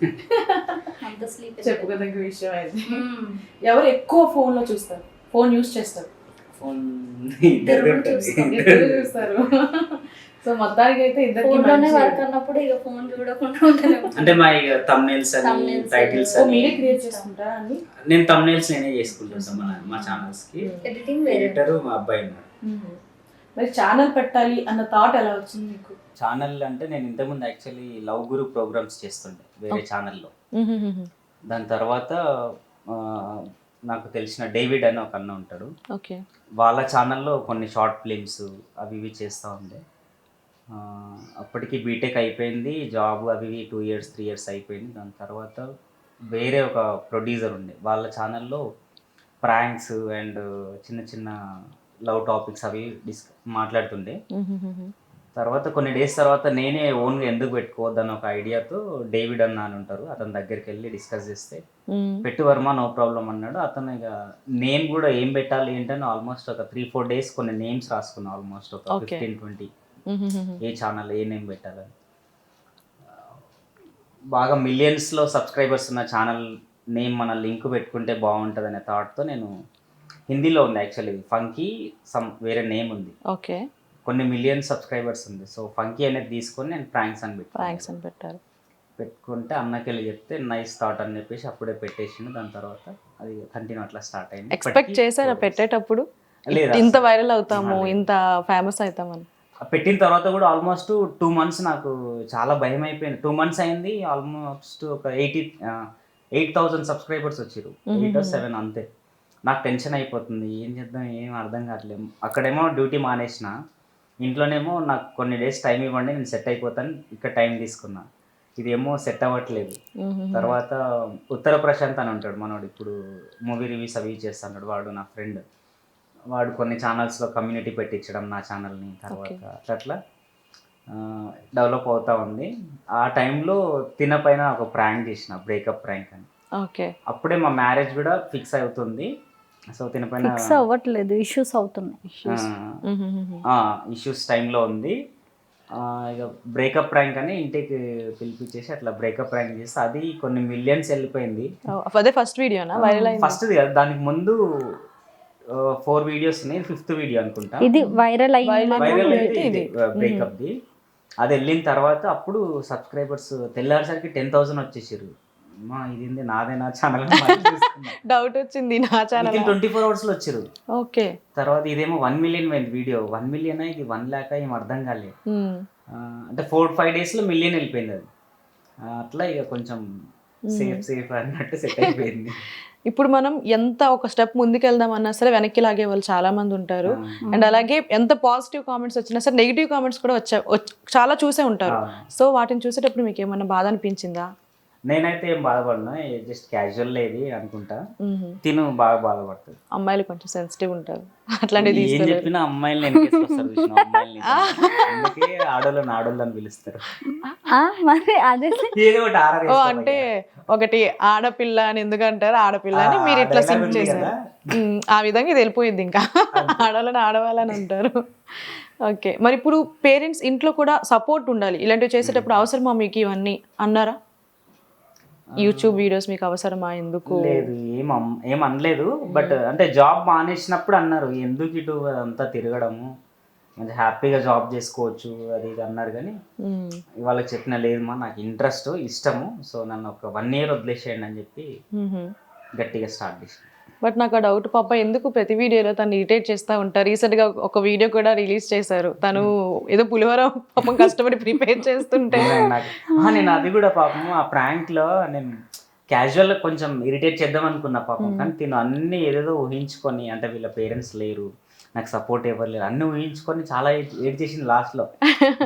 అంత స్లీప్.
చెప్పుకోదగ్గ విషయం అయితే. ఎవరు ఎక్కువ ఫోన్ లో చూస్తారు, ఫోన్ యూజ్ చేస్తారు?
ఫోన్ ఇద్దరు
చూస్తారు. సో మొత్తానికి అయితే ఇద్దరికి
వర్క్ అన్నప్పుడు ఇక ఫోన్ చూడకుండా ఉంటాను.
అంటే మా ఇక థంబ్నెయిల్స్ అని టైటిల్స్ అని
మీరే క్రియేట్ చేసుకుంటారా అండి?
నేను థంబ్నెయిల్స్ నేనే చేసుకుంటాను మా ఛానల్స్ కి.
ఎడిటింగ్
ఎడిటర్ మా అబ్బాయి ఉన్నాడు.
మరి ఛానల్ పెట్టాలి అన్న థాట్ ఎలా వచ్చింది మీకు?
ఛానల్ అంటే నేను ఇంతకుముందు యాక్చువల్లీ లవ్ గురు ప్రోగ్రామ్స్ చేస్తుండే వేరే ఛానల్లో. దాని తర్వాత నాకు తెలిసిన డేవిడ్ అని ఒక అన్న ఉంటాడు, వాళ్ళ ఛానల్లో కొన్ని షార్ట్ ఫిలిమ్స్ అవి ఇవి చేస్తూ ఉండే. అప్పటికి బీటెక్ అయిపోయింది, జాబ్ అవి 2 years 3 years అయిపోయింది. దాని తర్వాత వేరే ఒక ప్రొడ్యూసర్ ఉండే, వాళ్ళ ఛానల్లో ప్రాంక్స్ అండ్ చిన్న చిన్న లవ్ టాపిక్స్ అవి మాట్లాడుతుండే. తర్వాత కొన్ని డేస్ తర్వాత నేనే ఓన్గా ఎందుకు పెట్టుకోవద్దని ఒక ఐడియాతో డేవిడ్ అన్న అని ఉంటారు, అతని దగ్గరికి వెళ్ళి డిస్కస్ చేస్తే పెట్టు వర్మ నో ప్రాబ్లం అన్నాడు. అతను ఇక నేమ్ కూడా ఏం పెట్టాలి ఏంటని ఆల్మోస్ట్ ఒక 3-4 డేస్ కొన్ని నేమ్స్ రాసుకున్నాను, ఆల్మోస్ట్ ఒక 15-20 ఏ ఛానల్ ఏ నేమ్ పెట్టాలని. బాగా మిలియన్స్లో సబ్స్క్రైబర్స్ ఉన్న ఛానల్ నేమ్ మన లింక్ పెట్టుకుంటే బాగుంటుంది అనే థాట్తో నేను, హిందీలో ఉంది యాక్చువల్లీ ఫంకీ, వేరే నేమ్ ఉంది,
ఓకే,
కొన్ని మిలియన్ సబ్స్క్రైబర్స్ ఉంది. సో ఫంకీ అనేది తీసుకొని నేను ప్రాంక్స్ అని
పెట్టారు.
పెట్టుకుంటే అన్నకి వెళ్ళి చెప్తే నైస్ థాట్ అని చెప్పేసి అప్పుడే పెట్టేసిండు. దాని తర్వాత అది కంటిన్యూ అట్లా స్టార్ట్ అయింది.
ఎక్స్పెక్ట్ చేశారా పెట్టేటప్పుడు
లేదా
ఇంత వైరల్ అవుతాము, ఇంత ఫేమస్ అవుతామని?
పెట్టిన తర్వాత కూడా ఆల్మోస్ట్ 2 months నాకు చాలా భయం అయిపోయింది. 2 months అయింది, ఆల్మోస్ట్ ఒక 8,000 సబ్స్క్రైబర్స్ వచ్చారు, 8 or 7 అంతే. నాకు టెన్షన్ అయిపోతుంది, ఏం చేద్దాం ఏం అర్థం కావట్లేదు. అక్కడేమో డ్యూటీ మానేసిన, ఇంట్లోనేమో నాకు కొన్ని డేస్ టైం ఇవ్వండి నేను సెట్ అయిపోతాను, ఇక్కడ టైం తీసుకున్నా, ఇదేమో సెట్ అవ్వట్లేదు. తర్వాత ఉత్తర ప్రశాంత్ అని ఉంటాడు మనోడు, ఇప్పుడు మూవీ రివ్యూస్ అవి చేస్తున్నాడు, వాడు నా ఫ్రెండ్. వాడు కొన్ని ఛానల్స్లో కమ్యూనిటీ పెట్టించడం నా ఛానల్ని, తర్వాత అట్లా డెవలప్ అవుతా ఉంది. ఆ టైంలో పైన ఒక ప్రాంక్ చేసిన, బ్రేకప్ ప్రాంక్ అని.
ఓకే,
అప్పుడే మా మ్యారేజ్ కూడా ఫిక్స్ అవుతుంది. సో పైన
ఫిక్స్ అవ్వట్లేదు, ఇష్యూస్ అవుతున్నాయి.
ఇష్యూస్ టైంలో ఉంది. ఇక బ్రేకప్ ర్యాంక్ అని ఇంటికి పిలిపించేసి అట్లా బ్రేకప్ ర్యాంక్ చేస్తే అది కొన్ని మిలియన్స్ వెళ్ళిపోయింది.
అదే ఫస్ట్ వీడియోనా వైరల్ అయింది?
ఫస్ట్ దానికి ముందు 4 వీడియోస్ ఉన్నాయి, 5th వీడియో అనుకుంటా
ఇది వైరల్
అయితే ఇది బ్రేకప్ ది. అది వెళ్ళిన తర్వాత అప్పుడు సబ్స్క్రైబర్స్ తెల్లారిసరికి 10,000 వచ్చేసారు. ఇది నాదేనా ఛానల్
డౌట్ వచ్చింది, నా ఛానల్
24 hours లో వచ్చారు.
ఓకే,
తర్వాత ఇదేమో 1 million పోయింది వీడియో. 1 million ఇది 1 lakh ఏం అర్థం కాలేదు. అంటే 4-5 days లో మిలియన్ వెళ్ళిపోయింది అది. అట్లా ఇక కొంచెం సేఫ్ అన్నట్టు సెట్ అయిపోయింది.
ఇప్పుడు మనం ఎంత ఒక స్టెప్ ముందుకెళ్దాం అన్నా సరే వెనక్కి లాగే వాళ్ళు చాలా మంది ఉంటారు. అండ్ అలాగే ఎంత పాజిటివ్ కామెంట్స్ వచ్చినా సరే నెగిటివ్ కామెంట్స్ కూడా చాలా చూసే ఉంటారు. సో వాటిని చూసేటప్పుడు మీకు ఏమన్నా బాధ అనిపించిందా?
నేనైతే ఏం బాధపడినా, జస్ట్ క్యాజువల్ లేది అనుకుంటా. తిను బాగా బాధపడుతుంది.
అమ్మాయిలు కొంచెం సెన్సిటివ్ ఉంటారు, అట్లాంటివి
ఏం చెప్పినా అమ్మాయిలు అందుకే ఆడోళ్ళని అని పిలుస్తారు.
మరి అదే
ఏదో ఒకటి ఆర్డర్
అంటే ఒకటి ఆడపిల్ల అని ఎందుకంటారు, ఆడపిల్ల అని మీరు ఇట్లా సింక్ చేశారు. ఆ విధంగా ఇది వెళ్ళిపోయింది, ఇంకా ఆడవాళ్ళని ఆడవాళ్ళని అంటారు. ఓకే, మరి ఇప్పుడు పేరెంట్స్ ఇంట్లో కూడా సపోర్ట్ ఉండాలి, ఇలాంటివి చేసేటప్పుడు అవసరమా మీకు ఇవన్నీ అన్నారా? యూట్యూబ్ వీడియోస్ మీకు అవసరమా? ఎందుకు
లేదు, ఏం అనలేదు. బట్ అంటే జాబ్ మానేసినప్పుడు అన్నారు ఎందుకు ఇటు అంతా తిరగడము, మంచి హ్యాపీగా జాబ్ చేసుకోవచ్చు అది ఇది అన్నారు. కానీ వాళ్ళకి చెప్పిన లేదమ్మా నాకు ఇంట్రెస్ట్ ఇష్టము, సో నన్ను ఒక 1 year వదిలేసేయండి అని చెప్పి గట్టిగా స్టార్ట్ చేసాను.
బట్ నాకు ఆ డౌట్, పాప ఎందుకు ప్రతి వీడియోలో తను ఇరిటేట్ చేస్తూ ఉంటారు? రీసెంట్గా ఒక వీడియో కూడా రిలీజ్ చేశారు, తను ఏదో పులిహోర పాపం కష్టపడి ప్రిపేర్ చేస్తుంటే
నేను అది కూడా పాపం ఆ ప్రాంక్లో నేను క్యాజువల్గా కొంచెం ఇరిటేట్ చేద్దాం అనుకున్నా పాపం. కానీ తిను అన్ని ఏదేదో ఊహించుకొని, అంటే వీళ్ళ పేరెంట్స్ లేరు, నాకు సపోర్ట్ ఎవరు లేరు, అన్ని ఊహించుకొని చాలా ఏడ్ చేసింది లాస్ట్లో.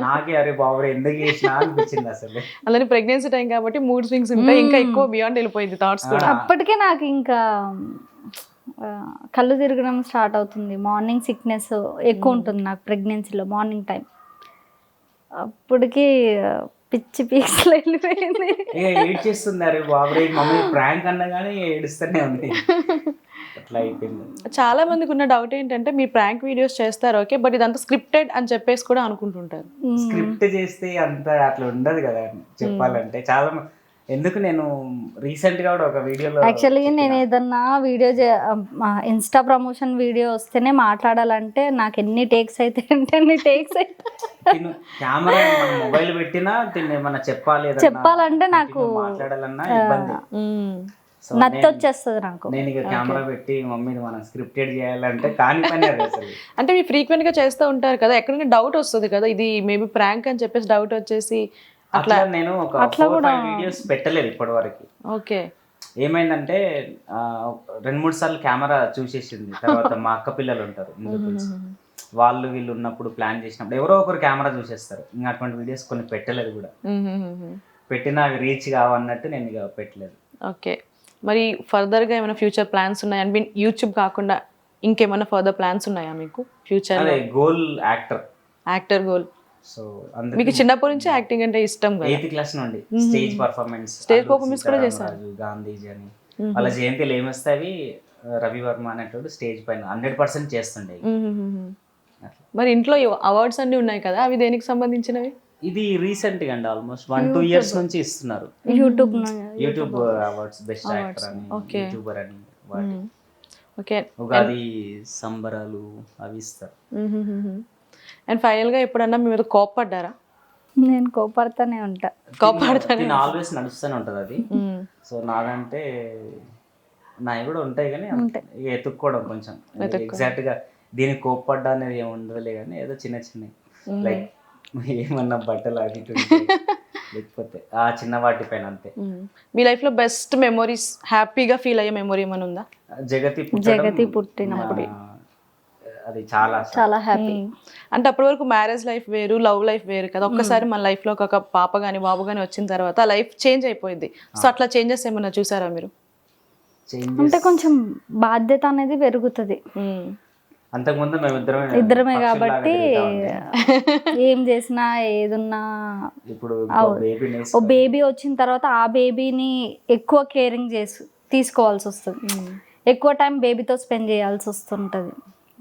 నాకే అరే బాబు ఎందుకు చేసినా అనిపించింది అసలు.
అలానే ప్రెగ్నెన్సీ టైం కాబట్టి మూడ్ స్వింగ్స్ ఉంటాయి, ఇంకా ఎక్కువ బియాండ్ వెళ్ళిపోయింది థాట్స్ కూడా.
అప్పటికే నాకు ఇంకా కళ్ళు తిరగడం స్టార్ట్ అవుతుంది, మార్నింగ్ సిక్నెస్ ఎక్కువ ఉంటుంది నాకు ప్రెగ్నెన్సీలో మార్నింగ్ టైం. అప్పటికి పిచ్చి పీక్స్లో వెళ్ళిపోయింది.
ఏడ్ చేస్తుంది అరే బాబు మమ్మీ ప్రాంక్ అన్నా కానీ ఏడుస్తూనే ఉంది. అట్లా అయిపోయింది.
చాలా మందికి ఉన్న డౌట్ ఏంటంటే మీరు ప్రాంక్ వీడియోస్ చేస్తారు ఓకే, బట్ ఇదంతా స్క్రిప్టెడ్ అని చెప్పేసి కూడా అనుకుంటుంటారు.
స్క్రిప్ట్ చేస్తే అంత అట్లా ఉండదు కదా చెప్పాలంటే. చాలా ఎందుకు నేను రీసెంట్ గా కూడా ఒక వీడియోలో
యాక్చువల్లీ నేను ఏదన్నా వీడియో ఇన్స్టా ప్రమోషన్ వీడియో వస్తేనే మాట్లాడాలంటే నాకు ఎన్ని టేక్స్ అయితే అంటే అన్ని టేక్స్ అయితే
కెమెరా మొబైల్ పెట్టినా ఏమన్నా
చెప్పాలంటే నాకు
మాట్లాడాలన్నా ఇబ్బంది,
నత్తి వచ్చేస్తుంది నాకు.
నేను ఇక కెమెరా పెట్టి మమ్మీ మనం స్క్రిప్టెడ్ చేయాలంటే కాని పని అసలు.
అంటే మీరు ఫ్రీక్వెంట్ గా చేస్తూ ఉంటారు కదా, ఎక్కడైనా డౌట్ వస్తుంది కదా ఇది మేబీ ప్రాంక్ అని చెప్పేసి డౌట్ వచ్చేసి
అట్లా నేను ఒక 4-5 వీడియోస్ పెట్టలేదు ఇప్పటి వరకు.
ఓకే,
ఏమైందంటే 2-3 సార్లు కెమెరా చూసేసింది. తర్వాత మా అక్క పిల్లలు ఉంటారు వాళ్ళు వీళ్ళు ఉన్నప్పుడు ప్లాన్ చేసినప్పుడు ఎవరో ఒకరు కెమెరా చూసేస్తారు. ఇంకా అటువంటి వీడియోస్ కొన్ని పెట్టలేదు కూడా, పెట్టినా అవి రీచ్ కావన్నట్టు నేను ఇక పెట్టలేదు.
ఓకే, మరి ఫర్దర్గా ఏమైనా ఫ్యూచర్ ప్లాన్స్ ఉన్నాయా? ఐ మీన్ యూట్యూబ్ కాకుండా ఇంకేమైనా ఫర్దర్ ప్లాన్స్ ఉన్నాయా మీకు future?
Goal actor
goal
so
మీకు చిన్నప్పటి నుంచి యాక్టింగ్ అంటే ఇష్టం కదా?
8th క్లాస్ నుండి స్టేజ్ పర్ఫార్మెన్స్,
Stage performance కూడా చేశారు.
గాంధీజీ అని వాళ్ళ జయంతిలు ఏమొస్తే అవి రవి వర్మ అనేటోడు స్టేజ్ పైన 100% చేస్తుండే.
మరి ఇంట్లో అవార్డ్స్ అన్ని ఉన్నాయి కదా, అవి దేనికి సంబంధించినవి?
ఇది రీసెంట్ గా అండి, ఆల్మోస్ట్ 1-2 years నుంచి ఇస్తున్నారు. యూట్యూబ్ అవార్డ్స్, బెస్ట్ యాక్టర్ అని, యూట్యూబర్ అని, వాటి
ఓకే.
ఉగాది సంబరాలు అవి ఇస్తారు.
అండ్ ఫైనల్ గా ఎప్పుడన్నా మీ మీద కోప్పడ్డారా?
నేను కోపడతానే ఉంటా.
కోప్పడతానే
ఆల్వేస్ నడుస్తూనే ఉంటది అది. సో నాదంటే నావి కూడా ఉంటాయి కానీ ఇక ఎత్తుక్కోవడం కొంచెం ఎగ్జాక్ట్ గా దీనికి కోప్పడ్డా అనేది ఏమి ఉండదులే కానీ ఏదో చిన్న లైక్ ఏమన్నా బట్టలు అవి ఇటు ఉంటే, లేకపోతే ఆ చిన్న వాటి పైన అంతే.
మీ లైఫ్ లో బెస్ట్ మెమోరీస్, హ్యాపీగా ఫీల్ అయ్యే మెమొరీ ఏమైనా ఉందా?
జగతి
పుట్టినప్పుడు
అది చాలా
చాలా హ్యాపీ.
అంటే అప్పటి వరకు మ్యారేజ్ లైఫ్ వేరు, లవ్ లైఫ్ వేరు కదా. ఒక్కసారి మన లైఫ్ లో ఒక పాప గానీ బాబు గానీ వచ్చిన తర్వాత లైఫ్ చేంజ్ అయిపోయింది. సో అట్లా చేంజెస్ ఏమన్నా చూసారా మీరు?
అంటే కొంచెం బాధ్యత అనేది పెరుగుతుంది.
అంతకుముందు మేము
ఇద్దరమే కాబట్టి ఏం చేసినా ఏదున్నా
ఇప్పుడు
ఓ బేబీ వచ్చిన తర్వాత ఆ బేబీని ఎక్కువ కేరింగ్ తీసుకోవాల్సి వస్తుంది. ఎక్కువ టైం బేబీతో స్పెండ్ చేయాల్సి వస్తుంటది.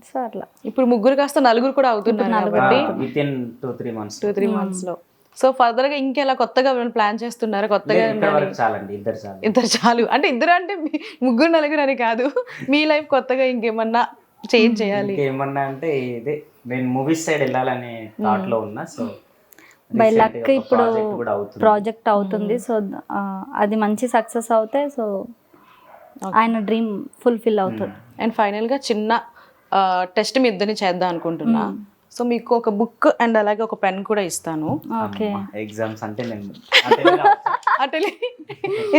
సో అట్లా
ఇప్పుడు ముగ్గురు కాస్త నలుగురు కూడా అవుతున్నారు కాబట్టి
వితిన్ 2-3 months
2-3 months లో. సో ఫర్దర్ గా ఇంకెలా కొత్తగా ప్లాన్ చేస్తున్నారా? కొత్తగా
చాలండి,
ఇద్దరు చాలు. అంటే ఇద్దరు అంటే ముగ్గురు నలుగురు అని కాదు, మీ లైఫ్ కొత్తగా ఇంకేమన్నా చేంజ్ చేయాలి
ఏమన్నా అంటే ఇదే నేను మూవీస్ సైడ్ వెళ్ళాలనే థాట్ లో ఉన్నా. సో
బై లక్ ఇప్పుడు ప్రాజెక్ట్ అవుతుంది. సో అది మంచి సక్సెస్ అవుతే సో ఆయన డ్రీమ్ ఫుల్ఫిల్ అవుతుంది.
అండ్ ఫైనల్ గా చిన్న టెస్ట్ మీ ఇద్దరిని చేద్దాం అనుకుంటున్నా. సో మీకు ఒక బుక్ అండ్ అలాగే ఒక పెన్ కూడా ఇస్తాను.
ఓకే.
ఎగ్జామ్స్ అంటే నేను
అట్లే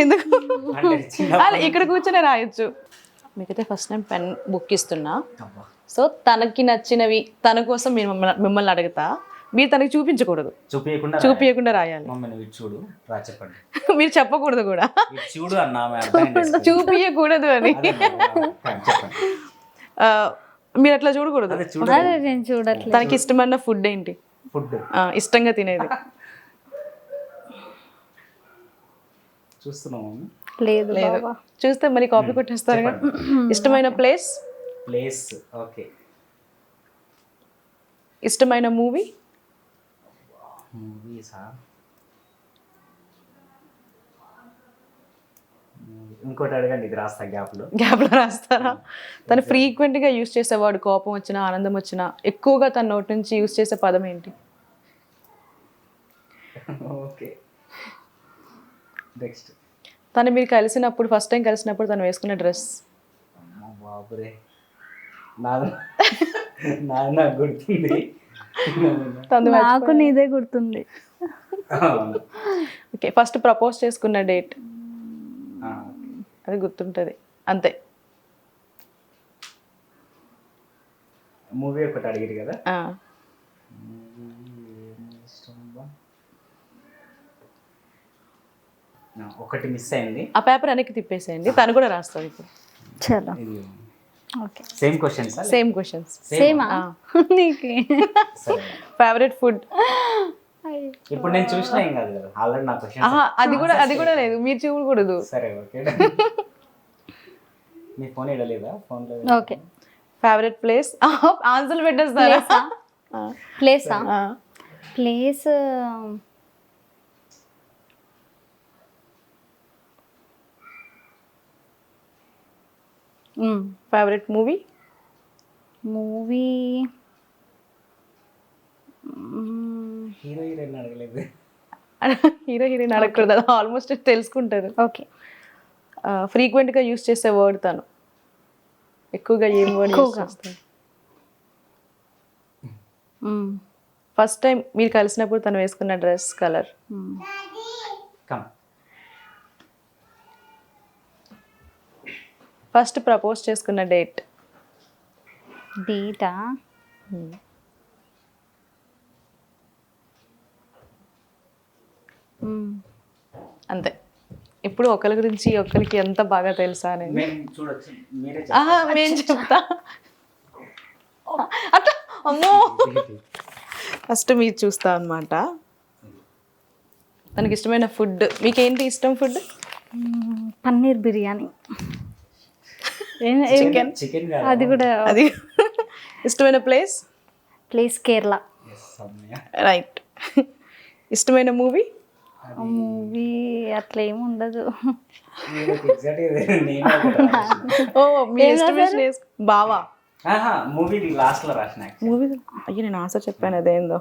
ఎందుకు ఇక్కడ కూర్చొని రాయొచ్చు. మీకైతే ఫస్ట్ టైం పెన్ బుక్ ఇస్తున్నా. సో తనకి నచ్చినవి తన కోసం మిమ్మల్ని అడుగుతా, మీరు తనకి చూపించకూడదు, చూపించకుండా రాయాలి.
చూడు చెప్పండి,
మీరు చెప్పకూడదు కూడా,
చూడు అన్నా
చూపించకూడదు అని. మీరు అట్లా చూడకూడదు.
నేను చూడట్లేదు.
తనకి ఇష్టమైన ఫుడ్ ఏంటి?
ఫుడ్
ఇష్టంగా తినేది
చూస్తున్నాము.
లేదు
చూస్తే మరి కాపీ కొట్టేస్తారు కదా. ఇష్టమైన ప్లేస్?
ఓకే.
ఇష్టమైన మూవీసా?
ఇంకోటి అడగండి, ఇది రాస్తా గ్యాప్లో
రాస్తారా? తను ఫ్రీక్వెంట్ గా యూజ్ చేసేవాడు, కోపం వచ్చినా ఆనందం వచ్చినా ఎక్కువగా తన నోటి నుంచి యూజ్ చేసే పదం ఏంటి?
ఓకే. నెక్స్ట్
తను మీరు కలిసినప్పుడు, ఫస్ట్ టైం కలిసినప్పుడు తను వేసుకునే డ్రెస్?
బాబురే, నాకు గుర్తుంది.
నాకు నీదే గుర్తుంది.
ఓకే. ఫస్ట్ ప్రపోజ్ చేసుకున్న డేట్ అది గుర్తుంటది అంతే.
మూవీ ఒకటి అడిగారు కదా, ఒకటి మిస్ అయింది.
ఆ పేపర్ వెనక్కి తిప్పేసేయండి, తను కూడా రాస్తాడు ఇప్పుడు.
చలో. ఓకే.
Same questions.
సేమా? నీకే
ఫేవరెట్ ఫుడ్?
ఇప్పుడు నేను చూసినా ఏం కాదు కదా, ఆల్రెడీ నా క్వశ్చన్.
అది కూడా లేదు, మీరు చూడకూడదు.
సరే ఓకే. మీ ఫోన్ ఇడలేదా? ఫోన్లో
ఓకే.
Favourite place? ఆన్సర్ పెట్టేస్తారా?
ప్లేసా? Place
favourite movie?
Hero heroine అడగలేదు.
హీరో హీరోయిన్ అడగకూడదు, అది ఆల్మోస్ట్ తెలుసుకుంటారు.
ఓకే.
ఫ్రీక్వెంట్ గా యూజ్ చేసే వర్డ్ తను ఎక్కువగా ఏం వర్డ్ యూజ్ చేస్తారు? ఫస్ట్ టైం మీరు కలిసినప్పుడు తను వేసుకున్న డ్రెస్ కలర్? ఫస్ట్ ప్రపోజ్ చేసుకున్న డేటా? అంతే. ఇప్పుడు ఒకరి గురించి ఒకరికి ఎంత బాగా తెలుసా అనేది మేము చెప్తా. అట్లా అమ్మో ఫస్ట్ మీరు చూస్తా అనమాట. తనకి ఇష్టమైన ఫుడ్, మీకేంటి ఇష్టం ఫుడ్?
పన్నీర్ బిర్యానీ.
చికెన్
అది కూడా
అది ఇష్టమైన ప్లేస్
కేరళ.
రైట్. ఇష్టమైన మూవీ?
మూవీ అట్లా ఏమి ఉండదు.
ఓ మీ ఇష్టమైన బావా
మూవీ లాస్ట్ లో రాసిన
మూవీ. అయ్యో నేను ఆన్సర్ చెప్పాను అదేందో.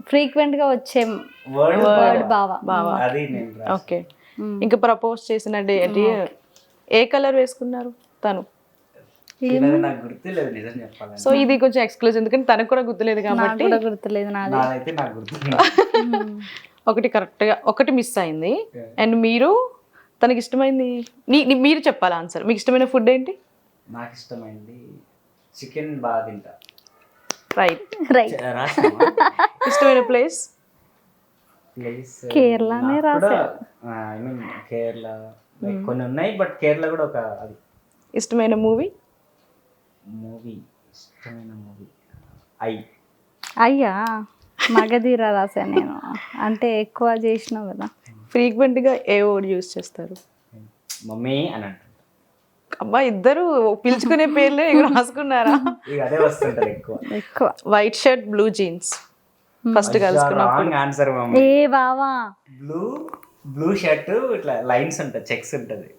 ఫ్రీక్వెంట్ గా వచ్చే
వర్డ్
వర్డ్ బావా.
బావా.
అది నేను
ఓకే. ఇంకా ప్రపోజ్ చేసిన డేట్ ఏ కలర్ వేసుకున్నారు తను?
నాకు గుర్తులేదు నిజం చెప్పాలని.
సో ఇది కొంచెం ఎక్స్క్లూజివ్, ఎందుకంటే తనకు కూడా గుర్తులేదు
నాకు
కాబట్టి.
కూడా గుర్తులేదు నాది.
నాదైతే నాకు గుర్తుంది.
ఒకటి కరెక్ట్గా ఒకటి మిస్ అయింది. అండ్ మీరు తనకి ఇష్టమైంది మీరు చెప్పాలి ఆన్సర్. మీకు ఇష్టమైన ఫుడ్ ఏంటి?
నాకు ఇష్టమైంది చికెన్ బాగా తింటా.
రైట్.
రైట్.
రాసినావా?
ఇష్టమైన ప్లేస్?
ప్లేస్
కేరళనే రాసా.
ఐ మీన్ కేరళ కొన్ని ఉన్నాయి, బట్ కేరళ కూడా ఒక అది.
ఇష్టమైన మూవీ?
ఇష్టమైన మూవీ
అయ్యా మగధీర రాసా నేను. అంటే ఎక్కువ చేసినావు కదా.
ఫ్రీక్వెంట్గా ఏ వర్డ్ యూజ్ చేస్తారు?
మమ్మీ అని అంటుంటా.
అబ్బా ఇద్దరు పిలుచుకునే పేర్లే ఇక రాసుకున్నారా?
ఇక అదే వస్తుంటది
ఎక్కువ.
White shirt blue jeans first కలుసుకున్నప్పుడు.
Answer mummy.
ఏ బావా
బ్లూ షర్ట్ ఇట్లా లైన్స్ ఉంటాయి, చెక్స్ ఉంటది.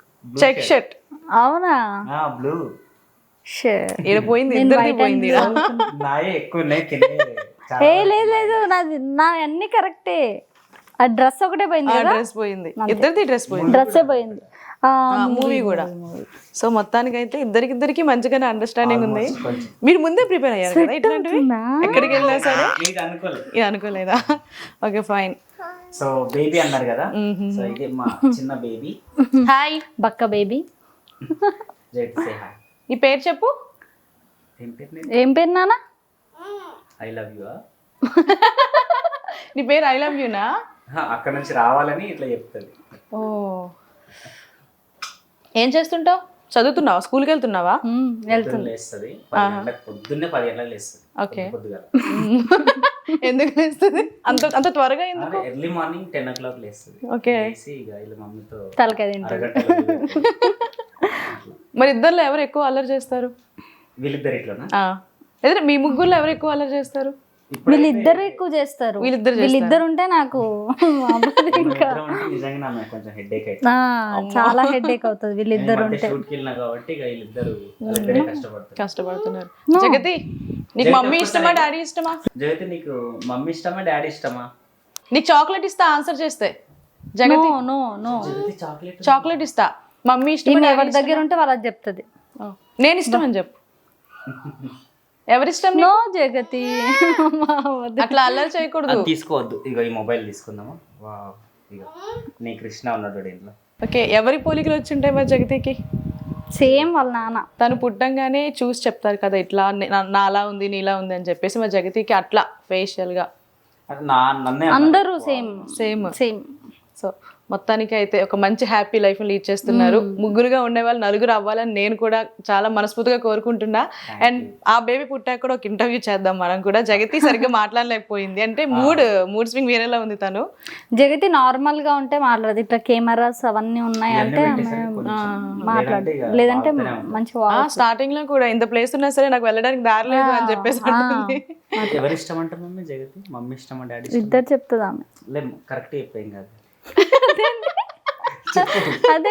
Check shirt.
అవునా?
బ్లూ
ఈడ పోయింది, ఇద్దరిది పోయింది.
నాయే ఎక్కువ ఉన్నాయి కింద.
ఏ లేదు లేదు, నా అన్ని కరెక్టే. ఆ డ్రెస్ ఒకటే పోయింది కదా.
డ్రెస్ పోయింది, ఇద్దరిది డ్రెస్ పోయింది.
డ్రెస్సే పోయింది.
మూవీ కూడా. సో మొత్తానికి అయితే ఇద్దరికి మంచిగానే అండర్స్టాండింగ్ ఉంది. మీరు ముందే ప్రిపేర్ అయ్యారు కదా ఇట్లాంటివి? ఎక్కడికి వెళ్ళినా సరే ఇది అనుకోలేదా? Okay fine.
సో బేబీ అన్నారు కదా, సో ఇది మా చిన్న బేబీ.
హాయ్
బక్క బేబీ.
ఈ పేరు చెప్పు.
ఏం పేరు నాన్న?
I love you.
నీ పేరు ఐ లవ్ యూనా?
అక్కడ నుంచి రావాలని ఇట్లా చెప్తుంది.
ఓ ఏం చేస్తుంటావు? చదువుతున్నావా? స్కూల్కి వెళ్తున్నావా?
లేస్తుంది పొద్దున్నే 10 గంటలకు లేస్తుంది.
ఓకే.
పొద్దుగా
ఎందుకు లేస్తుంది అంత త్వరగా? ఎందుకు?
ఎర్లీ మార్నింగ్ 10 o'clock లేస్తుంది.
ఓకే.
మమ్మీతో
తలకాయ తింటాడు.
మరి ఇద్దరులో ఎవరు ఎక్కువ అల్లరి చేస్తారు?
వీళ్ళిద్దరు ఇట్లా
ఏదైనా మీ ముగ్గురులో ఎవరు ఎక్కువ అల్లరి చేస్తారు?
వీళ్ళిద్దరు ఎక్కువ చేస్తారు. వీళ్ళిద్దరు ఉంటే నాకు ఇంకా
నిజంగా కొంచెం హెడేక్
చాలా హెడేక్ అవుతుంది వీళ్ళిద్దరు ఉంటే.
కాబట్టి వీళ్ళిద్దరు
కష్టపడుతున్నారు. జగతి నీకు మమ్మీ ఇష్టమా డాడీ ఇష్టమా?
జగతి నీకు మమ్మీ ఇష్టమా డాడీ ఇష్టమా?
నీకు చాక్లెట్ ఇస్తా ఆన్సర్ చేస్తే. జగతి
నో నో
చాక్లెట్ ఇస్తా. మమ్మీ ఇష్టం
ఎవరి దగ్గర ఉంటే వాళ్ళకి చెప్తుంది.
నేను ఇష్టం అని చెప్పు. ఎవరిష్టం?
నో జగతి
అట్లా అల్లరి చేయకూడదు.
తీసుకోవద్దు. ఇక ఈ మొబైల్ తీసుకుందామా? ఇక నీ కృష్ణ ఉన్నాడు ఇంట్లో.
ఓకే. ఎవరి పోలికలు వచ్చింటాయి మరి జగతికి?
సేమ్ వాళ్ళ నాన్న.
తను పుట్టంగానే చూసి చెప్తారు కదా ఇట్లా నాలా ఉంది నీలా ఉంది అని చెప్పేసి. మరి జగతికి అట్లా ఫేషియల్ గా
అందరూ సేమ్
సేమ్
సేమ్.
సో మొత్తానికి అయితే ఒక మంచి హ్యాపీ లైఫ్ లీడ్ చేస్తున్నారు. ముగ్గురుగా ఉండే వాళ్ళు నలుగురు అవ్వాలని నేను కూడా చాలా మనస్ఫూర్తిగా కోరుకుంటున్నా. అండ్ ఆ బేబీ పుట్టాక కూడా ఒక ఇంటర్వ్యూ చేద్దాం మనం కూడా. జగతి సరిగ్గా మాట్లాడలేకపోయింది, అంటే మూడ్ స్వింగ్ వేరేలా ఉంది తను.
జగతి నార్మల్ గా ఉంటే మాట్లాడదు. ఇట్లా కెమెరాస్ అవన్నీ ఉన్నాయి అంటే మాట్లాడు, లేదంటే మంచి
స్టార్టింగ్ లో కూడా ఇంత ప్లేస్ ఉన్నా సరే నాకు వెళ్ళడానికి దారి లేదు అని చెప్పేసి అంటుంది.
ఎవరు ఇష్టం అంటే మమ్మీ జగతి? మమ్మీ ఇష్టమా డాడీ?
ఇద్దరు చెప్తుందా?
కరెక్ట్ చెప్పేం కాదు.
అదే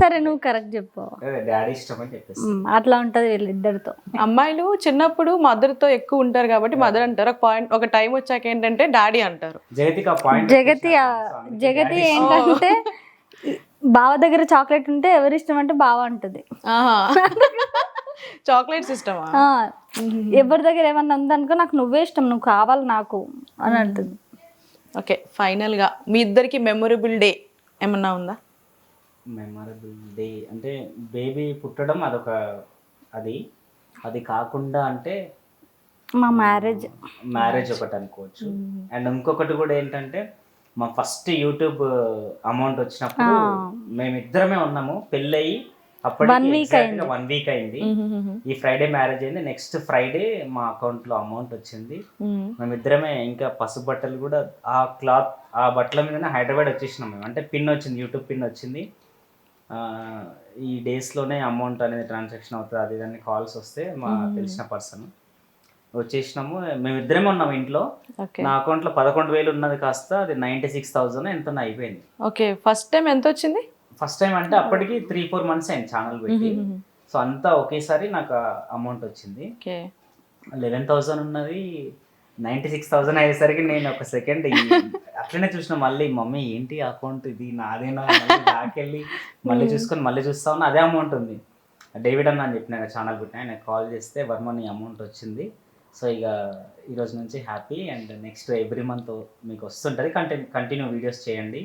సరే నువ్వు కరెక్ట్ చెప్పు.
డాడీ ఇష్టం అని చెప్పేసి
అట్లా ఉంటది వీళ్ళిద్దరితో.
అమ్మాయిలు చిన్నప్పుడు మదర్ తో ఎక్కువ ఉంటారు కాబట్టి మదర్ అంటారు. ఒక టైం వచ్చాక ఏంటంటే డాడీ అంటారు.
జగతి ఏంటంటే బావ దగ్గర చాక్లెట్ ఉంటే ఎవరి ఇష్టం అంటే బావ అంటది.
చాక్లెట్స్ ఇష్టమా?
ఎవరి దగ్గర ఏమన్నా ఉందనుకో నాకు నువ్వే ఇష్టం, నువ్వు కావాలి నాకు అని అంటుంది.
ఓకే. ఫైనల్ గా మీ ఇద్దరికి మెమొరబుల్ డే ఏమన్నా ఉందా?
మెమొరబుల్ డే అంటే బేబీ పుట్టడం అదొక అది కాకుండా అంటే
మా మ్యారేజ్
ఒకటి అనుకోవచ్చు. అండ్ ఇంకొకటి కూడా ఏంటంటే మా ఫస్ట్ యూట్యూబ్ అమౌంట్ వచ్చినప్పుడు మేమిద్దరమే ఉన్నాము. పెళ్ళయి
One week
అప్పటికి 1 వీక్ అయింది. ఈ ఫ్రైడే మ్యారేజ్ అయింది. నెక్స్ట్ ఫ్రైడే మా అకౌంట్ లో అమౌంట్ వచ్చింది. మేమిద్దరమే ఇంకా పసుపు బట్టలు కూడా ఆ బట్టల మీదనే హైదరాబాద్ వచ్చేసినాం మేము. అంటే పిన్ వచ్చింది, యూట్యూబ్ పిన్ వచ్చింది. ఈ డేస్లోనే అమౌంట్ అనేది ట్రాన్సాక్షన్ అవుతుంది, అది దాన్ని కాల్స్ వస్తే మా తెలిసిన పర్సన్ వచ్చేసినాము. మేమిద్దరమే ఉన్నాం ఇంట్లో. నా అకౌంట్లో 11,000 ఉన్నది కాస్త అది 96,000 ఎంత అయిపోయింది.
ఓకే, ఫస్ట్ టైం ఎంత వచ్చింది?
ఫస్ట్ టైం అంటే అప్పటికి 3-4 months అయింది ఛానల్ పెట్టి. సో అంతా ఒకేసారి నాకు అమౌంట్ వచ్చింది. 11,000 ఉన్నది 96,000 అయ్యేసరికి నేను ఒక సెకండ్ అట్లనే చూసిన. మళ్ళీ మమ్మీ ఏంటి అకౌంట్ ఇది నాదేనా, దాకెళ్ళి మళ్ళీ చూసుకొని మళ్ళీ చూస్తా ఉన్నా అదే అమౌంట్ ఉంది. డేవిడ్ అన్న అని చెప్పిన ఛానల్ పెట్టిన, ఆయన కాల్ చేస్తే వర్మ నీ అమౌంట్ వచ్చింది. సో ఇక ఈరోజు నుంచి happy, and next every month మీకు వస్తుంటుంది, కంటిన్యూ వీడియోస్ చేయండి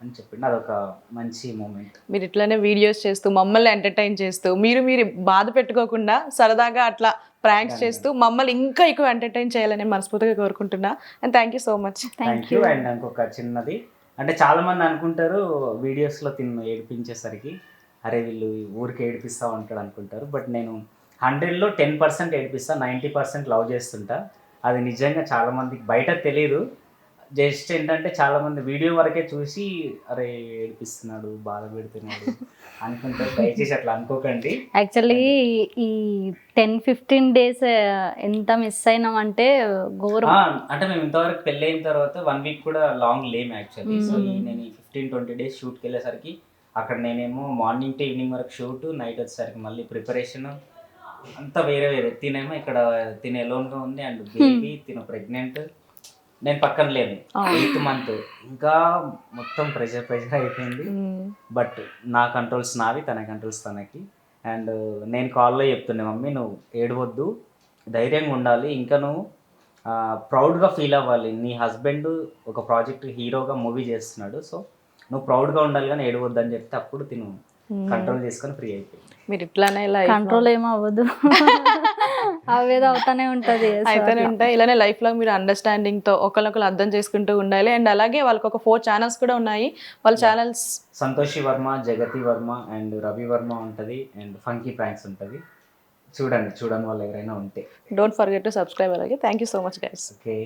అని చెప్పిండు. అదొక మంచి మూమెంట్.
మీరు ఇట్లానే వీడియోస్ చేస్తూ మమ్మల్ని ఎంటర్టైన్ చేస్తూ మీరు బాధ పెట్టుకోకుండా సరదాగా అట్లా ప్రాంక్స్ చేస్తూ మమ్మల్ని ఇంకా ఎక్కువ ఎంటర్టైన్ చేయాలని మనస్ఫూర్తిగా కోరుకుంటున్నా. And thank you so much.
Thank you. And ఇంకొక చిన్నది అంటే చాలా మంది అనుకుంటారు వీడియోస్లో ఏడిపించేసరికి అరే వీళ్ళు ఊరికి ఏడిపిస్తూ ఉంటాడు అనుకుంటారు. బట్ నేను 100లో 10% ఏడిపిస్తా, 90% లవ్ చేస్తుంటా. అది నిజంగా చాలా మందికి బయట తెలియదు. జస్ట్ ఏంటంటే చాలా మంది వీడియో వరకే చూసి అరే ఏడిపిస్తున్నాడు, బాధ పెడుతున్నాడు అనుకుంటారు. దయచేసి అట్లా అనుకోకండి.
యాక్చువల్లీ ఈ 10-15 days ఎంత మిస్ అయినామంటే ఘోరం.
అంటే మేము ఇంతవరకు పెళ్ళి అయిన తర్వాత 1 week కూడా లాంగ్ లేము యాక్చువల్లీ. సో నేను 15-20 days షూట్కి వెళ్ళేసరికి అక్కడ నేనేమో మార్నింగ్ టు ఈవినింగ్ వరకు షూట్, నైట్ వచ్చేసరికి మళ్ళీ ప్రిపరేషన్ అంతా వేరే. తినేమో ఇక్కడ తినే ఎలోన్గా ఉంది, అండ్ బేబీ ప్రెగ్నెంట్, నేను పక్కన లేను 8th month. ఇంకా మొత్తం ప్రెషర్ అయిపోయింది. బట్ నా కంట్రోల్స్ నావి, తన కంట్రోల్స్ తనకి. అండ్ నేను కాల్లో చెప్తుండే మమ్మీ నువ్వు ఏడవద్దు, ధైర్యంగా ఉండాలి, ఇంకా నువ్వు ప్రౌడ్గా ఫీల్ అవ్వాలి. నీ హస్బెండ్ ఒక ప్రాజెక్ట్ హీరోగా మూవీ చేస్తున్నాడు, సో నువ్వు ప్రౌడ్గా ఉండాలి కానీ ఏడవద్దు అని చెప్తే అప్పుడు తిను కంట్రోల్ చేసుకొని ఫ్రీ అయిపోయింది.
మీరు ఇట్లానే
కంట్రోల్ ఏమో అవ్వదు, అవేదో అవుతానే ఉంటుంది,
అయితేనే ఉంటాయి. ఇలానే లైఫ్ లో మీరు అండర్స్టాండింగ్ తో ఒకరినొకరు అర్థం చేసుకుంటూ ఉండాలి. అండ్ అలాగే వాళ్ళకి ఒక 4 channels కూడా ఉన్నాయి. వాళ్ళ ఛానల్స్
సంతోషి వర్మ, జగతి వర్మ అండ్ రవి వర్మ ఉంటుంది, అండ్ ఫంకీ ప్రాంక్స్ ఉంటుంది. చూడండి వాళ్ళు ఎవరైనా ఉంటే.
Don't forget to subscribe. అలాగే thank you so much guys.
Okay.